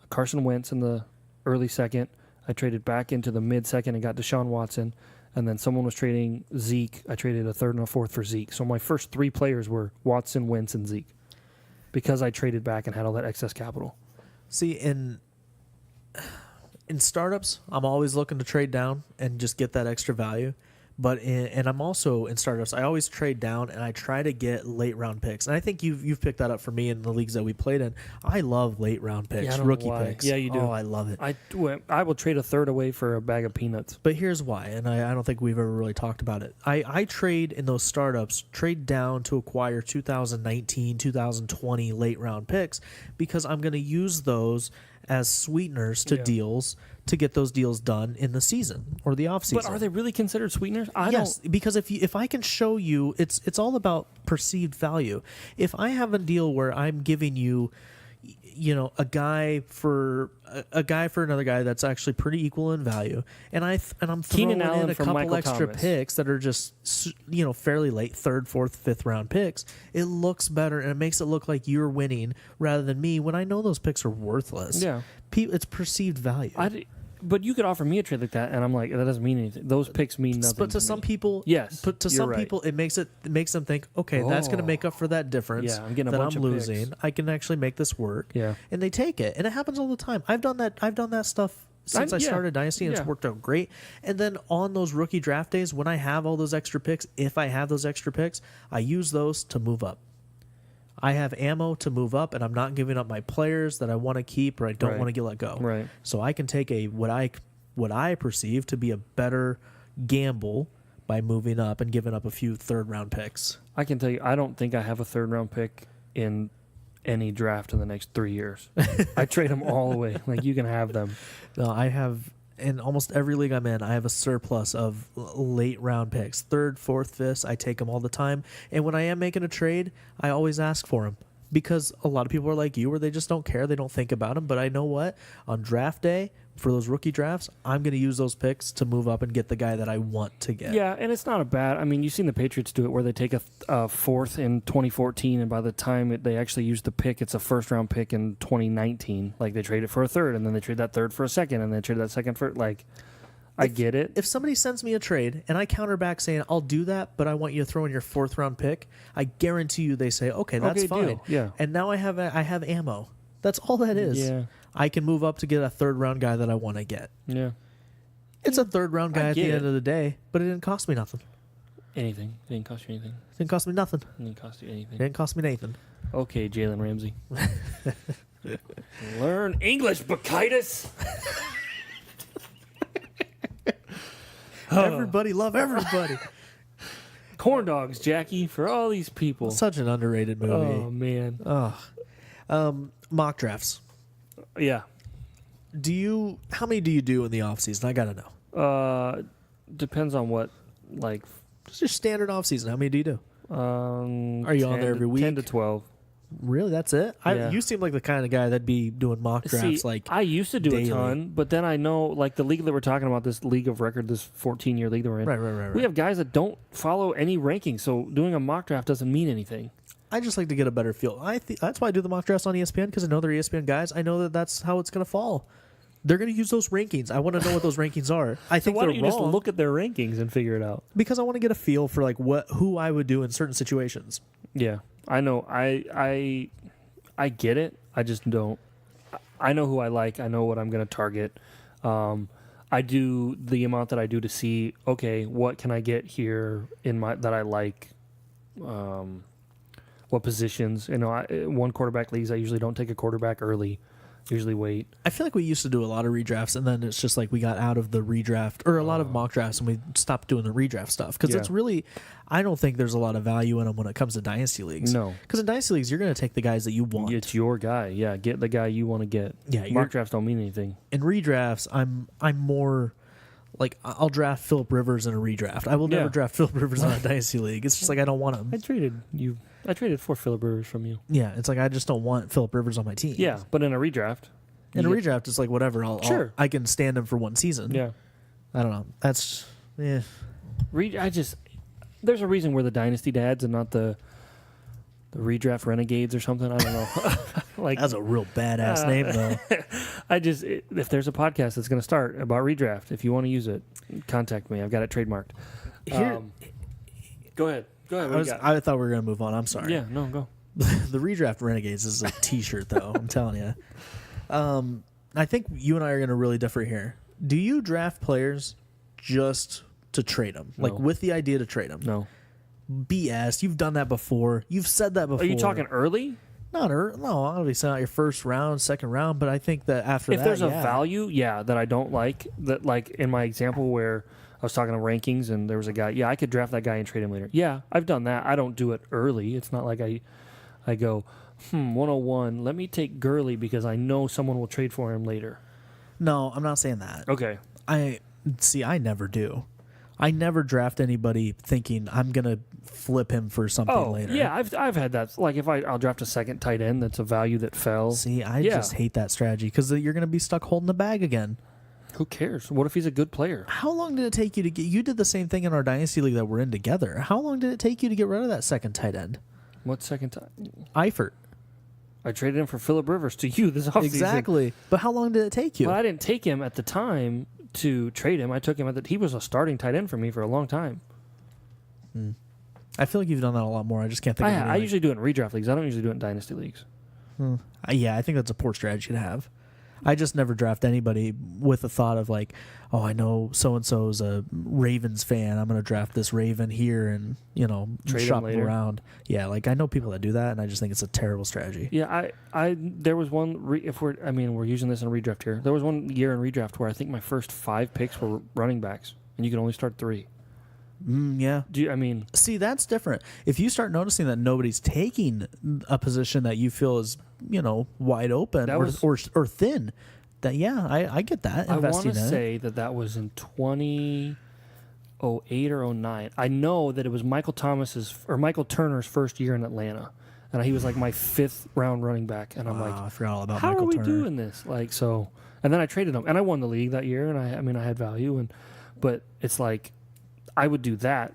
Carson Wentz in the early second. I traded back into the mid-second and got Deshaun Watson. And then someone was trading Zeke. I traded a third and a fourth for Zeke. So my first 3 players were Watson, Wentz, and Zeke because I traded back and had all that excess capital. See, in startups, I'm always looking to trade down and just get that extra value. But and I'm also in startups, I always trade down and I try to get late round picks. And I think you've picked that up for me in the leagues that we played in. I love late round picks, rookie picks. Yeah, you do. Oh, I love it. I will trade a third away for a bag of peanuts. But here's why, and I don't think we've ever really talked about it. I trade in those startups, trade down to acquire 2019, 2020 late round picks because I'm going to use those as sweeteners to deals to get those deals done in the season or the off season. But are they really considered sweeteners? Yes, because if I can show you, it's all about perceived value. If I have a deal where I'm giving you, a guy for another guy that's actually pretty equal in value, and I'm throwing in a couple extra picks that are just fairly late, third, fourth, fifth round picks, it looks better and it makes it look like you're winning rather than me when I know those picks are worthless. Yeah, it's perceived value. But you could offer me a trade like that, and I'm like, that doesn't mean anything. Those picks mean nothing. But to some people, yes. But to some people, it makes them think, okay, that's going to make up for that difference I'm getting a bunch I'm of losing. Picks. I can actually make this work. Yeah, and they take it, and it happens all the time. I've done that stuff since I started Dynasty, and it's worked out great. And then on those rookie draft days, when I have all those extra picks, if I have those extra picks, I use those to move up. I have ammo to move up, and I'm not giving up my players that I want to keep or I don't want to let go. Right. So I can take what I perceive to be a better gamble by moving up and giving up a few third-round picks. I can tell you, I don't think I have a third-round pick in any draft in the next 3 years. I trade them all away. Like, you can have them. No, I have, in almost every league I'm in, I have a surplus of late-round picks. Third, fourth, fifth, I take them all the time. And when I am making a trade, I always ask for them. because a lot of people are like you, where they just don't care. They don't think about them. But I know what? On draft day, for those rookie drafts, I'm going to use those picks to move up and get the guy that I want to get. Yeah, and it's not a bad. I mean, you've seen the Patriots do it where they take a fourth in 2014, and by the time they actually use the pick, it's a first-round pick in 2019. Like, they trade it for a third, and then they trade that third for a second, and then they trade that second for, like, I get it. If somebody sends me a trade and I counter back saying, I'll do that, but I want you to throw in your 4th-round pick, I guarantee you they say, okay, that's Okay, fine. deal. Yeah. And now I have ammo. That's all that is. Yeah. I can move up to get a 3rd-round guy that I want to get. Yeah. It's a 3rd-round guy at the end of the day, but it didn't cost me nothing. Anything. It didn't cost you anything. It didn't cost me nothing. It didn't cost you anything. It didn't cost me Nathan. Okay, Jalen Ramsey. Learn English, Bacchitis. Everybody love everybody. Corn dogs, Jackie, for all these people. Such an underrated movie. Oh, man. Mock drafts. Yeah. How many do you do in the off season? I gotta know. Depends on what, like. Just your standard off season. How many do you do? Are you on there every week? 10 to 12. Really? That's it? Yeah. You seem like the kind of guy that'd be doing mock drafts. See, like I used to do daily. a ton, but then I know, like the league that we're talking about, this league of record, this 14-year league that we're in. Right. We have guys that don't follow any rankings, so doing a mock draft doesn't mean anything. I just like to get a better feel. That's why I do the mock drafts on ESPN, because I know they're ESPN guys. I know that's how it's going to fall. They're going to use those rankings. I want to know what those rankings are. I think why they're don't you wrong just look at their rankings and figure it out? because I want to get a feel for like who I would do in certain situations. Yeah, I know. I get it. I just don't. I know who I like. I know what I'm going to target. I do the amount that I do to see, okay, what can I get here that I like? What positions? One quarterback leagues, I usually don't take a quarterback early. Usually wait. I feel like we used to do a lot of redrafts, and then it's just like we got out of the redraft, or a lot of mock drafts, and we stopped doing the redraft stuff. Because it's really, I don't think there's a lot of value in them when it comes to Dynasty leagues. No. Because in Dynasty leagues, you're going to take the guys that you want. It's your guy. Yeah, get the guy you want to get. Yeah, mock drafts don't mean anything. In redrafts, I'm more like, I'll draft Phillip Rivers in a redraft. I will never draft Phillip Rivers on a Dynasty league. It's just like I don't want him. I traded 4 Phillip Rivers from you. Yeah, it's like I just don't want Phillip Rivers on my team. Yeah, but in a redraft. In a redraft, it's like whatever. I can stand him for one season. Yeah. I don't know. That's there's a reason we're the Dynasty dads and not the redraft renegades or something. I don't know. Like, that's a real badass name though. If there's a podcast that's going to start about redraft, if you want to use it, contact me. I've got it trademarked. Go ahead. I thought we were going to move on. I'm sorry. Yeah, no, go. The redraft renegades is a T-shirt though. I'm telling you. I think you and I are going to really differ here. Do you draft players just to trade them, like with the idea to trade them? No. BS. You've done that before. You've said that before. Are you talking early? Not early. No, obviously not your first round, second round. But I think that after if there's a value, that I don't like, that like in my example where I was talking to rankings and there was a guy, I could draft that guy and trade him later. Yeah, I've done that. I don't do it early. It's not like I go, 101, let me take Gurley because I know someone will trade for him later. No, I'm not saying that. Okay. I never do. I never draft anybody thinking I'm going to flip him for something later. Yeah, I've had that. Like if I'll draft a second tight end that's a value that fell. See, I just hate that strategy because you're going to be stuck holding the bag again. Who cares? What if he's a good player? How long did it take you to get... You did the same thing in our Dynasty League that we're in together. How long did it take you to get rid of that second tight end? What second time? Eifert. I traded him for Phillip Rivers to you this offseason. Exactly. But how long did it take you? Well, I didn't take him at the time to trade him. I took him he was a starting tight end for me for a long time. I feel like you've done that a lot more. I just can't think of anything. I usually do it in redraft leagues. I don't usually do it in dynasty leagues. Yeah, I think that's a poor strategy to have. I just never draft anybody with the thought of like, oh, I know so-and-so's a Ravens fan. I'm going to draft this Raven here and, Trade shop him him later. around. Yeah, like I know people that do that, and I just think it's a terrible strategy. Yeah, there was one, we're using this in redraft here. There was one year in redraft where I think my first 5 picks were running backs, and you could only start 3. Yeah. See, that's different. If you start noticing that nobody's taking a position that you feel is, wide open or thin, I get that. I want to say that was in 2008 or 09. I know that it was Michael Turner's first year in Atlanta. and he was like my 5th round running back, and I'm like, I forgot all about how Michael are we Turner. doing this? Like, so, and then I traded him, and I won the league that year, and I had value, but it's like I would do that,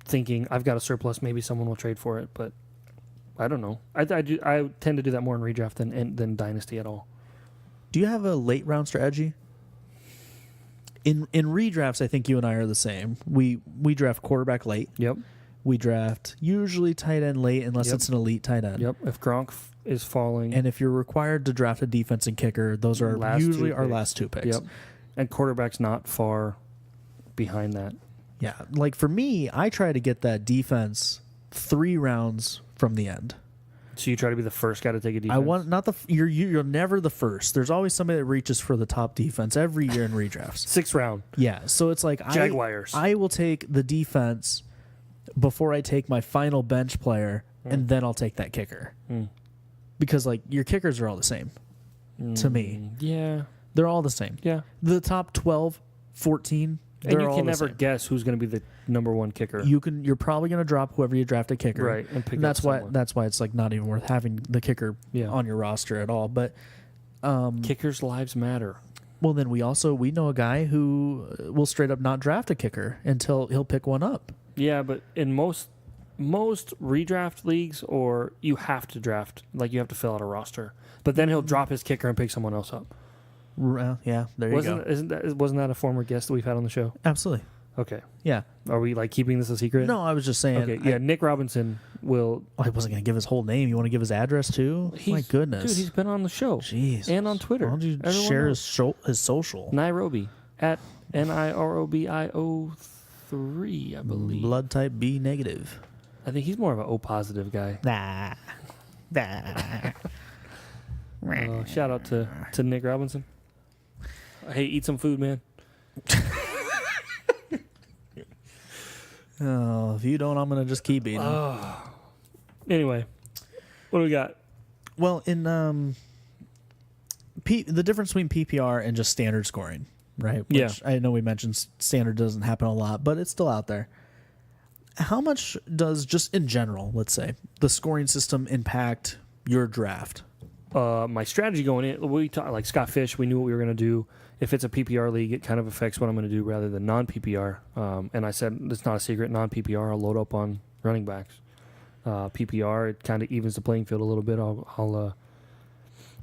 thinking I've got a surplus, maybe someone will trade for it, but I don't know. I tend to do that more in redraft than Dynasty at all. Do you have a late round strategy? In redrafts, I think you and I are the same. We draft quarterback late. Yep. We draft usually tight end late unless it's an elite tight end. Yep. If Gronk is falling. And if you're required to draft a defense and kicker, those are usually our last 2 picks. Yep. And quarterback's not far behind that. Yeah. Like for me, I try to get that defense 3 rounds from the end. So you try to be the first guy to take a defense? I want not the you're never the first. There's always somebody that reaches for the top defense every year in redrafts. 6th round. Yeah. So it's like Jaguars. I will take the defense before I take my final bench player, and then I'll take that kicker. Because like your kickers are all the same to me. Yeah. They're all the same. Yeah. The top 12, 14, and you can never guess who's going to be the number 1 kicker. You're probably going to drop whoever you draft a kicker. Right. And pick that's why it's like not even worth having the kicker on your roster at all. But kickers' lives matter. Well, then we know a guy who will straight up not draft a kicker until he'll pick one up. Yeah, but in most redraft leagues, or you have to draft, like you have to fill out a roster. But then he'll drop his kicker and pick someone else up. Yeah, there you go. Wasn't that a former guest that we've had on the show? Absolutely. Okay. Yeah. Are we like keeping this a secret? No, I was just saying. Okay. Yeah, Nick Robinson will. I wasn't going to give his whole name. You want to give his address too? My goodness. Dude, he's been on the show. Jeez. And on Twitter. Why don't you share his social? Nairobi at NIROBIO3, I believe. Blood type B negative. I think he's more of an O positive guy. Nah. Shout out to Nick Robinson. Hey, eat some food, man. Oh, if you don't, I'm going to just keep eating. Anyway, what do we got? Well, in the difference between PPR and just standard scoring, right? Which I know we mentioned standard doesn't happen a lot, but it's still out there. How much does, just in general, let's say, the scoring system impact your draft? My strategy going in, we talked like Scott Fish, we knew what we were going to do. If it's a PPR league, it kind of affects what I'm going to do rather than non-PPR. And I said, it's not a secret, non-PPR, I'll load up on running backs. PPR, it kind of evens the playing field a little bit. I'll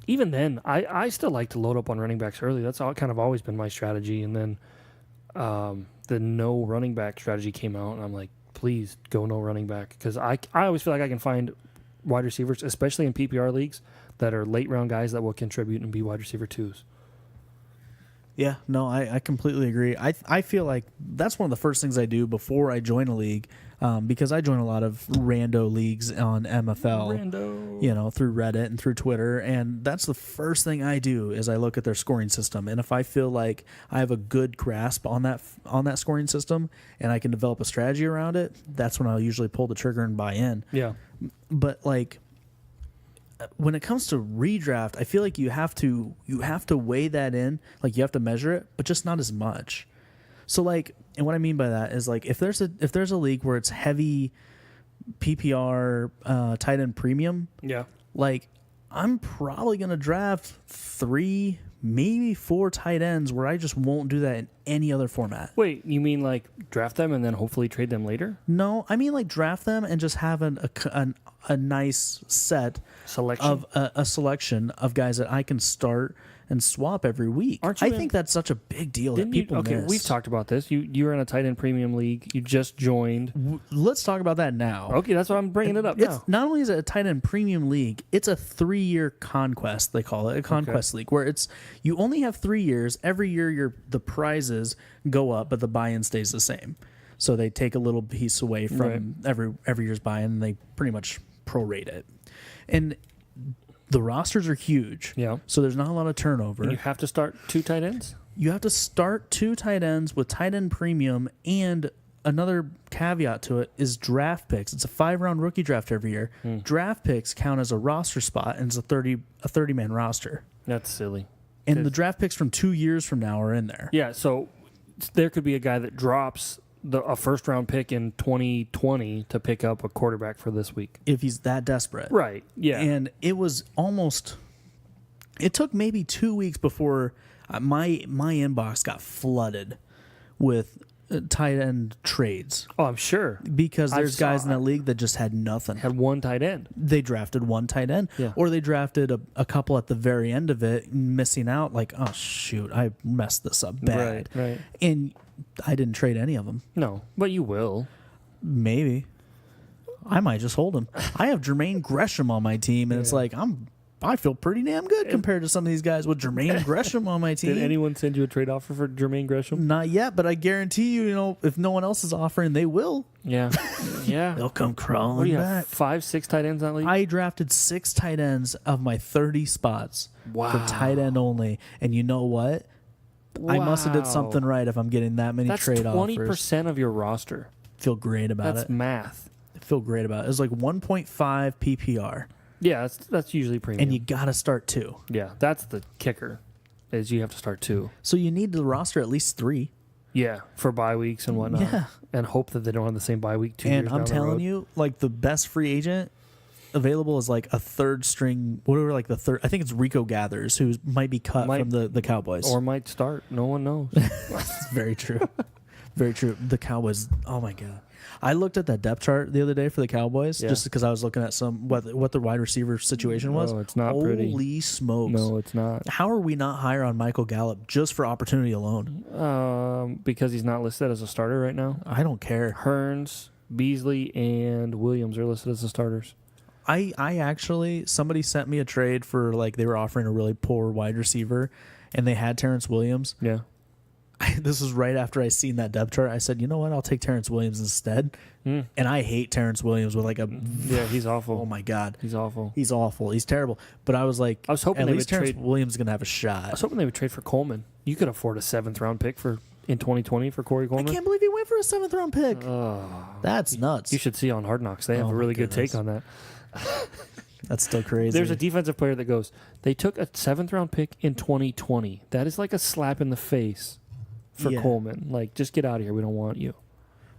even then, I still like to load up on running backs early. That's kind of always been my strategy. And then the no running back strategy came out, and I'm like, please go no running back. Because I always feel like I can find wide receivers, especially in PPR leagues, that are late round guys that will contribute and be wide receiver 2s. Yeah, no, I completely agree. I feel like that's one of the first things I do before I join a league, because I join a lot of rando leagues on MFL, through Reddit and through Twitter, and that's the first thing I do is I look at their scoring system, and if I feel like I have a good grasp on that scoring system and I can develop a strategy around it, that's when I'll usually pull the trigger and buy in. Yeah, but like, when it comes to redraft, I feel like you have to weigh that in, like you have to measure it, but just not as much. So like, and what I mean by that is like if there's a league where it's heavy PPR tight end premium, like I'm probably gonna draft 3, maybe 4 tight ends where I just won't do that in any other format. Wait, you mean like draft them and then hopefully trade them later? No, I mean like draft them and just have a nice selection of a selection of guys that I can start and swap every week. I think that's such a big deal that people miss. We've talked about this. You're in a tight end premium league. You just joined. Let's talk about that now. Okay, that's why I'm bringing it up now. Not only is it a tight end premium league, it's a 3-year conquest. They call it a conquest league, where you only have 3 years. Every year, the prizes go up, but the buy-in stays the same. So they take a little piece away from every year's buy-in, and they pretty much prorate it. And the rosters are huge. Yeah. So there's not a lot of turnover. And you have to start 2 tight ends? You have to start 2 tight ends with tight end premium, and another caveat to it is draft picks. It's a 5-round rookie draft every year. Draft picks count as a roster spot, and it's a 30-man roster. That's silly. And the draft picks from 2 years from now are in there. Yeah, so there could be a guy that drops a first-round pick in 2020 to pick up a quarterback for this week. If he's that desperate. Right, yeah. And it was almost... It took maybe 2 weeks before my inbox got flooded with tight end trades. Oh, I'm sure. Because there's guys in that league that just had nothing. Had one tight end. They drafted one tight end. Yeah. Or they drafted a couple at the very end of it, missing out like, oh, shoot, I messed this up bad. Right. And I didn't trade any of them. No, but you will. Maybe. I might just hold him. I have Jermaine Gresham on my team, and it's like, I feel pretty damn good compared to some of these guys with Jermaine Gresham on my team. Did anyone send you a trade offer for Jermaine Gresham? Not yet, but I guarantee you, if no one else is offering, they will. Yeah. Yeah. They'll come What do crawling you back. have, 5, 6 tight ends in that league? I drafted 6 tight ends of my 30 spots for tight end only. And you know what? I must have did something right if I'm getting that many trade offers. That's 20% of your roster. Feel great about it. That's math. I feel great about it. It was like 1.5 PPR. Yeah, that's usually premium. And you got to start 2. Yeah, that's the kicker, is you have to start 2. So you need to roster at least 3. Yeah, for bye weeks and whatnot. Yeah. And hope that they don't have the same bye week 2 years And down I'm the telling road. you, like the best free agent available is like a third string, whatever, like the third. I think it's Rico Gathers, who might be cut from the Cowboys. Or might start. No one knows. It's very true. Very true. The Cowboys, oh my God. I looked at that depth chart the other day for the Cowboys just because I was looking at what the wide receiver situation was. No, it's not Holy pretty. Holy smokes. No, it's not. How are we not higher on Michael Gallup just for opportunity alone? Because he's not listed as a starter right now. I don't care. Hearns, Beasley, and Williams are listed as the starters. I actually, somebody sent me a trade for, like, they were offering a really poor wide receiver, and they had Terrence Williams. Yeah. This was right after I seen that depth chart. I said, you know what? I'll take Terrence Williams instead. And I hate Terrence Williams with like a... Yeah, he's awful. Oh, my God. He's awful. He's awful. He's terrible. But I was like, I was hoping at they least would Terrence trade... Williams is going to have a shot. I was hoping they would trade for Coleman. You could afford a 7th-round pick in 2020 for Corey Coleman. I can't believe he went for a 7th-round pick. That's nuts. You should see on Hard Knocks. They have a really good take on that. That's still crazy. There's a defensive player that goes, they took a 7th-round pick in 2020. That is like a slap in the face for Coleman. Like, just get out of here. We don't want you.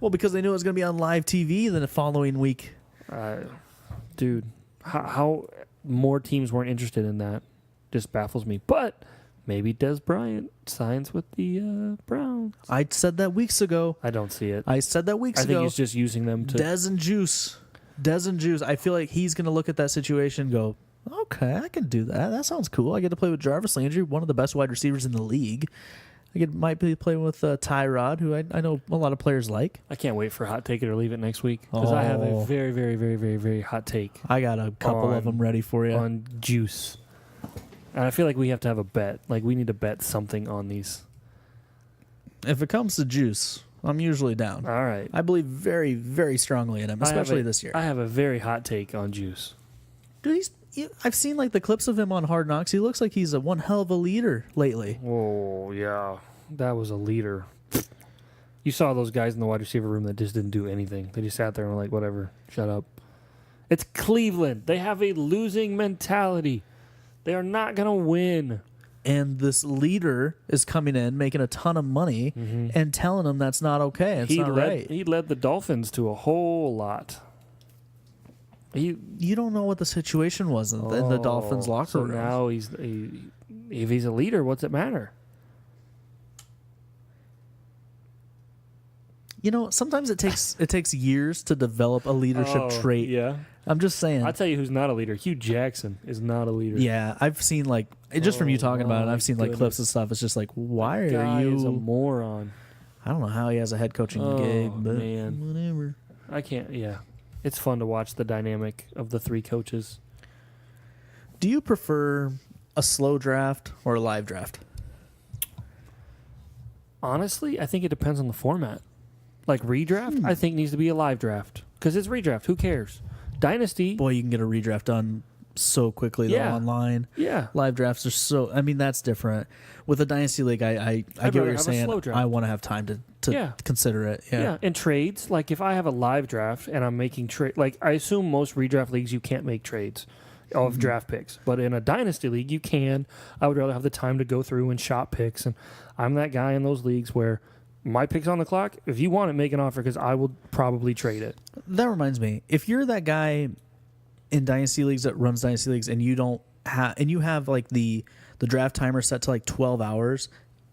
Well, because they knew it was going to be on live TV the following week. Dude, how more teams weren't interested in that just baffles me. But maybe Des Bryant signs with the Browns. I said that weeks ago. I don't see it. I said that weeks ago. I think he's just using them to... Dez and Juice. I feel like he's going to look at that situation and go, okay, I can do that. That sounds cool. I get to play with Jarvis Landry, one of the best wide receivers in the league. Might be playing with Tyrod, who I know a lot of players like. I can't wait for Hot Take It or Leave It next week because I have a very, very, very, very, very hot take. I got a couple of them ready for you. On Juice. And I feel like we have to have a bet. Like, we need to bet something on these. If it comes to Juice, I'm usually down. All right. I believe very, very strongly in him, especially this year. I have a very hot take on Juice. Dude, I've seen like the clips of him on Hard Knocks. He looks like he's a one hell of a leader lately. Oh, yeah. That was a leader. You saw those guys in the wide receiver room that just didn't do anything. They just sat there and were like, whatever, shut up. It's Cleveland. They have a losing mentality. They are not going to win. And this leader is coming in, making a ton of money, and telling them that's not okay. It's not right. He led the Dolphins to a whole lot. You don't know what the situation was in the Dolphins locker room. Now if he's a leader, what's it matter? You know, sometimes it takes years to develop a leadership trait. Yeah. I'm just saying. I'll tell you who's not a leader. Hugh Jackson is not a leader. Yeah, I've seen like just from you talking about it, I've seen like clips and stuff. It's just like, why are you? He's a moron. I don't know how he has a head coaching gig, but man. whatever. I can't. Yeah, it's fun to watch the dynamic of the 3 coaches. Do you prefer a slow draft or a live draft? Honestly, I think it depends on the format. Like redraft, I think needs to be a live draft because it's redraft. Who cares? Dynasty. Boy, you can get a redraft done so quickly though, online. Yeah. Live drafts are so... I mean, that's different. With a Dynasty League, I get what you're saying. I want to have time to consider it. Yeah. And trades, like if I have a live draft and I'm making trade... Like I assume most redraft leagues you can't make trades of draft picks. But in a Dynasty League, you can. I would rather have the time to go through and shop picks. And I'm that guy in those leagues where my pick's on the clock. If you want it, make an offer because I will probably trade it. That reminds me, if you're that guy in Dynasty leagues that runs Dynasty leagues and you don't have, and you have like the draft timer set to like 12 hours,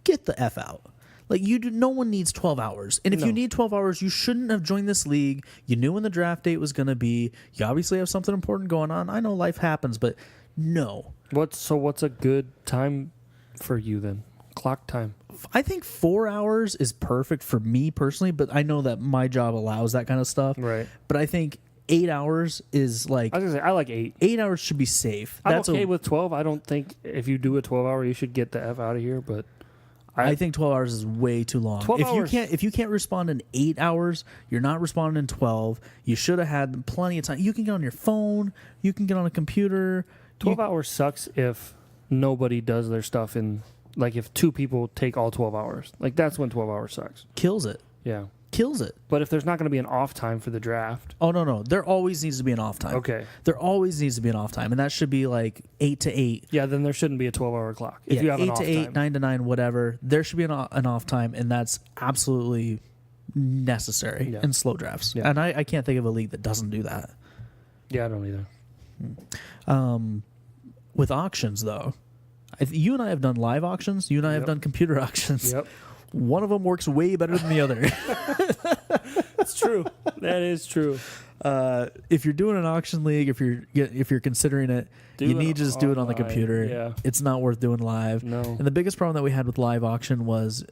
get the F out. Like no one needs 12 hours. And if you need 12 hours, you shouldn't have joined this league. You knew when the draft date was going to be. You obviously have something important going on. I know life happens, but no. What's a good time for you then? Clock time. I think 4 hours is perfect for me personally, but I know that my job allows that kind of stuff. Right. But I think 8 hours is like... I was going to say, I like 8. 8 hours should be safe. I'm okay with 12. I don't think if you do a 12-hour, you should get the F out of here, but... I think 12 hours is way too long. 12 hours. If you can't respond in 8 hours, you're not responding in 12. You should have had plenty of time. You can get on your phone. You can get on a computer. 12 hours sucks if nobody does their stuff in... Like, if 2 people take all 12 hours. Like, that's when 12 hours sucks. Kills it. Yeah. Kills it. But if there's not going to be an off time for the draft... Oh, no. There always needs to be an off time. Okay. There always needs to be an off time, and that should be like 8 to 8. Yeah, then there shouldn't be a 12-hour clock. If you have 8 an off to 8, time. 9 to 9, whatever. There should be an off time, and that's absolutely necessary in slow drafts. Yeah. And I can't think of a league that doesn't do that. Yeah, I don't either. With auctions, though, you and I have done live auctions. You and I have done computer auctions. Yep. One of them works way better than the other. It's true. That is true. If you're doing an auction league, if you're considering it, you need to just do it on the computer. Yeah. It's not worth doing live. No. And the biggest problem that we had with live auction was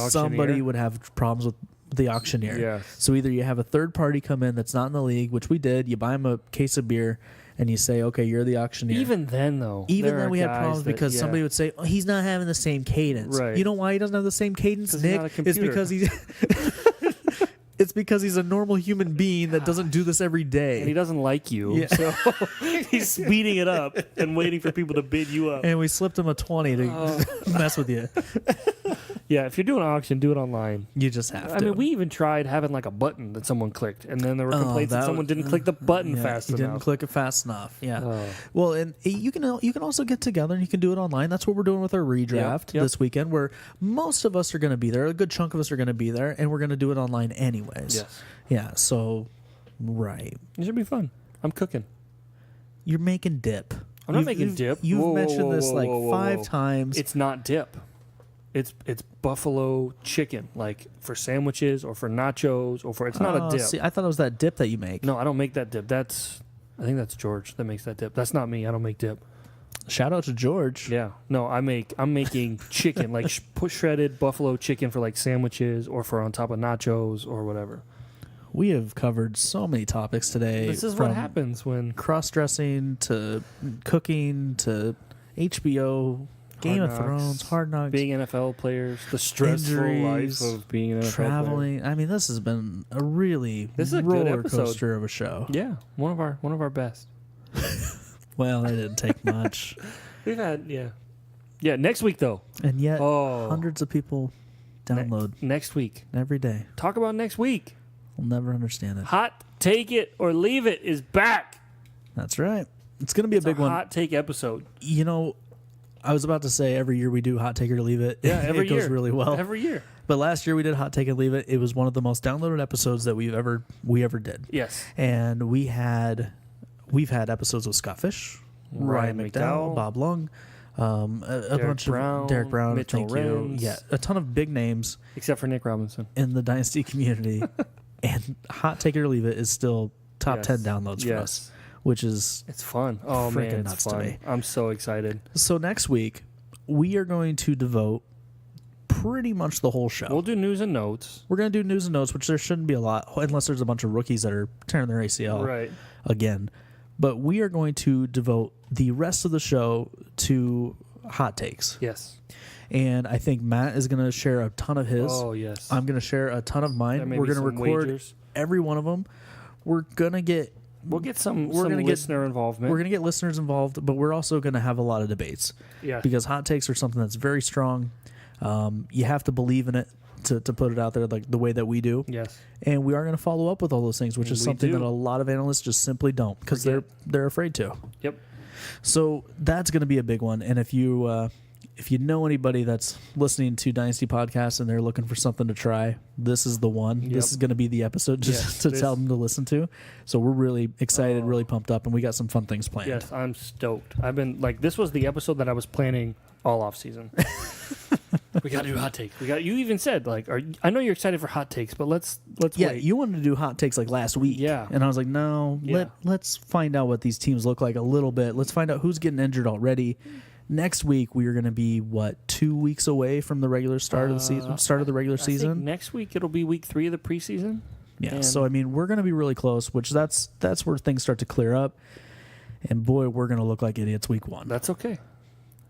somebody would have problems with the auctioneer. Yes. So either you have a third party come in that's not in the league, which we did. You buy them a case of beer, and you say, okay, you're the auctioneer. Even then, though. Even then we had problems because somebody would say, oh, he's not having the same cadence. Right. You know why he doesn't have the same cadence, Nick? It's because he's... It's because he's a normal human being that doesn't do this every day. And he doesn't like you. Yeah. So he's speeding it up and waiting for people to bid you up. And we slipped him a 20 to mess with you. Yeah, if you're doing an auction, do it online. You just have to. I mean, we even tried having like a button that someone clicked, and then there were complaints that someone didn't click the button fast enough. Didn't click it fast enough. Yeah. Well, and you can also get together and you can do it online. That's what we're doing with our redraft this weekend, where most of us are going to be there. A good chunk of us are going to be there, and we're going to do it online anyways. Yes. Yeah. So, right. It should be fun. I'm cooking. You're making dip. I'm not making dip. You've mentioned this like 5 times. It's not dip. It's buffalo chicken, like for sandwiches or for nachos or for. It's not a dip. See, I thought it was that dip that you make. No, I don't make that dip. I think that's George that makes that dip. That's not me. I don't make dip. Shout out to George. Yeah. No, I'm making chicken, like shredded buffalo chicken for like sandwiches or for on top of nachos or whatever. We have covered so many topics today. This is what happens when cross-dressing to cooking to HBO, Game of Thrones, Hard Knocks, being NFL players, the stressful injuries, life of being an NFL traveling. player. I mean, this has been a really a roller good coaster of a show. Yeah, one of our best. Well, it didn't take much. We've had next week though, and yet hundreds of people download next week every day. Talk about next week. We'll never understand it. Hot Take It or Leave It is back. That's right. It's going to be a big one. Hot take episode. You know, I was about to say every year we do Hot Take or Leave It. Yeah, every year. It goes really well. Every year. But last year we did Hot Take and Leave It. It was one of the most downloaded episodes that we ever did. Yes. And we've had episodes with Scott Fish, Ryan McDowell, Bob Lung, a bunch of Derek Brown, Mitchell Renz. Yeah, a ton of big names except for Nick Robinson in the Dynasty community. And Hot Take or Leave It is still top 10 downloads for us, which is it's fun. Oh man, nuts it's fun. to me. I'm so excited. So next week we are going to devote pretty much the whole show. We'll do news and notes. We're going to do news and notes, which there shouldn't be a lot unless there's a bunch of rookies that are tearing their ACL again. But we are going to devote the rest of the show to hot takes. Yes. And I think Matt is going to share a ton of his. Oh, yes. I'm going to share a ton of mine. We're going to record wagers. Every one of them. We're going to get... We'll get some listener involvement. We're going to get listeners involved, but we're also going to have a lot of debates. Yeah. Because hot takes are something that's very strong. You have to believe in it to put it out there like the way that we do. Yes. And we are going to follow up with all those things, which is something that a lot of analysts just simply don't because they're afraid to. Yep. So that's going to be a big one. And if you if you know anybody that's listening to Dynasty podcasts and they're looking for something to try, this is the one. Yep. This is going to be the episode to tell them to listen to. So we're really excited, really pumped up, and we got some fun things planned. Yes, I'm stoked. I've been this was the episode that I was planning all off season. We got to do hot takes. You even said I know you're excited for hot takes, but let's wait. You wanted to do hot takes last week. Yeah. And I was like, no, let's find out what these teams look like a little bit. Let's find out who's getting injured already. Next week we are going to be 2 weeks away from the regular start of the season. Start of the regular season. I think next week it'll be week 3 of the preseason. Yeah. So I mean, we're going to be really close, which that's where things start to clear up. And boy, we're going to look like idiots week 1. That's okay.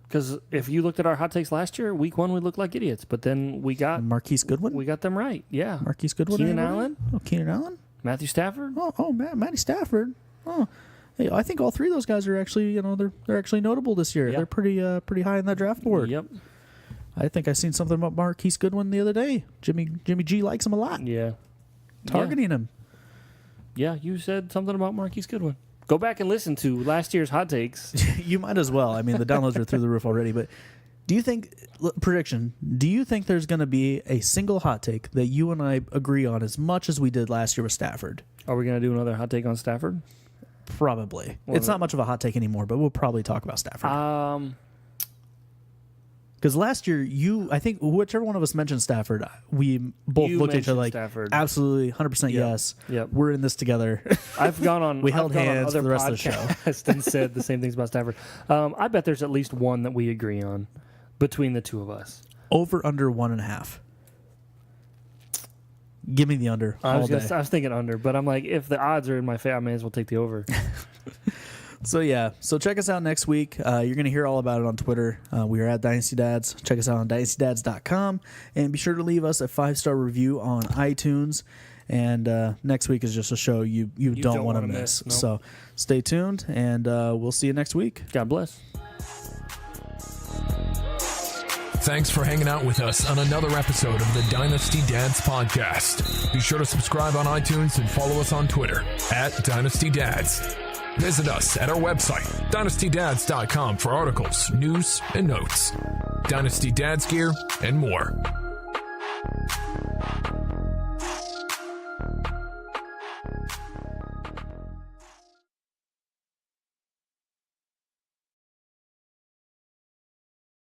Because if you looked at our hot takes last year, week 1 we looked like idiots, but then we got Marquise Goodwin. We got them right. Yeah. Marquise Goodwin. Keenan Allen. Oh, Keenan Allen. Matthew Stafford. Matty Stafford. Oh. Hey, I think all 3 of those guys are actually, they're actually notable this year. Yep. They're pretty high in that draft board. Yep. I think I seen something about Marquise Goodwin the other day. Jimmy G likes him a lot. Yeah. Targeting him. Yeah, you said something about Marquise Goodwin. Go back and listen to last year's hot takes. You might as well. I mean, the downloads are through the roof already. But do you think there's going to be a single hot take that you and I agree on as much as we did last year with Stafford? Are we going to do another hot take on Stafford? Probably. It's not much of a hot take anymore, but we'll probably talk about Stafford. Because last year, I think whichever one of us mentioned Stafford, we both looked at each other like, Stafford. Absolutely, 100% yes. Yep. We're in this together. I've gone on. We held hands for the rest of the show. Podcasts and said the same things about Stafford. I bet there's at least one that we agree on between the two of us. Over under 1.5. Give me the under. I was thinking under, but I'm like, if the odds are in my favor, I may as well take the over. So check us out next week. You're going to hear all about it on Twitter. We are at Dynasty Dads. Check us out on dynastydads.com. And be sure to leave us a 5-star review on iTunes. And next week is just a show you don't want to miss. Nope. So stay tuned, and we'll see you next week. God bless. Thanks for hanging out with us on another episode of the Dynasty Dads Podcast. Be sure to subscribe on iTunes and follow us on Twitter at Dynasty Dads. Visit us at our website, dynastydads.com, for articles, news, and notes, Dynasty Dads gear, and more.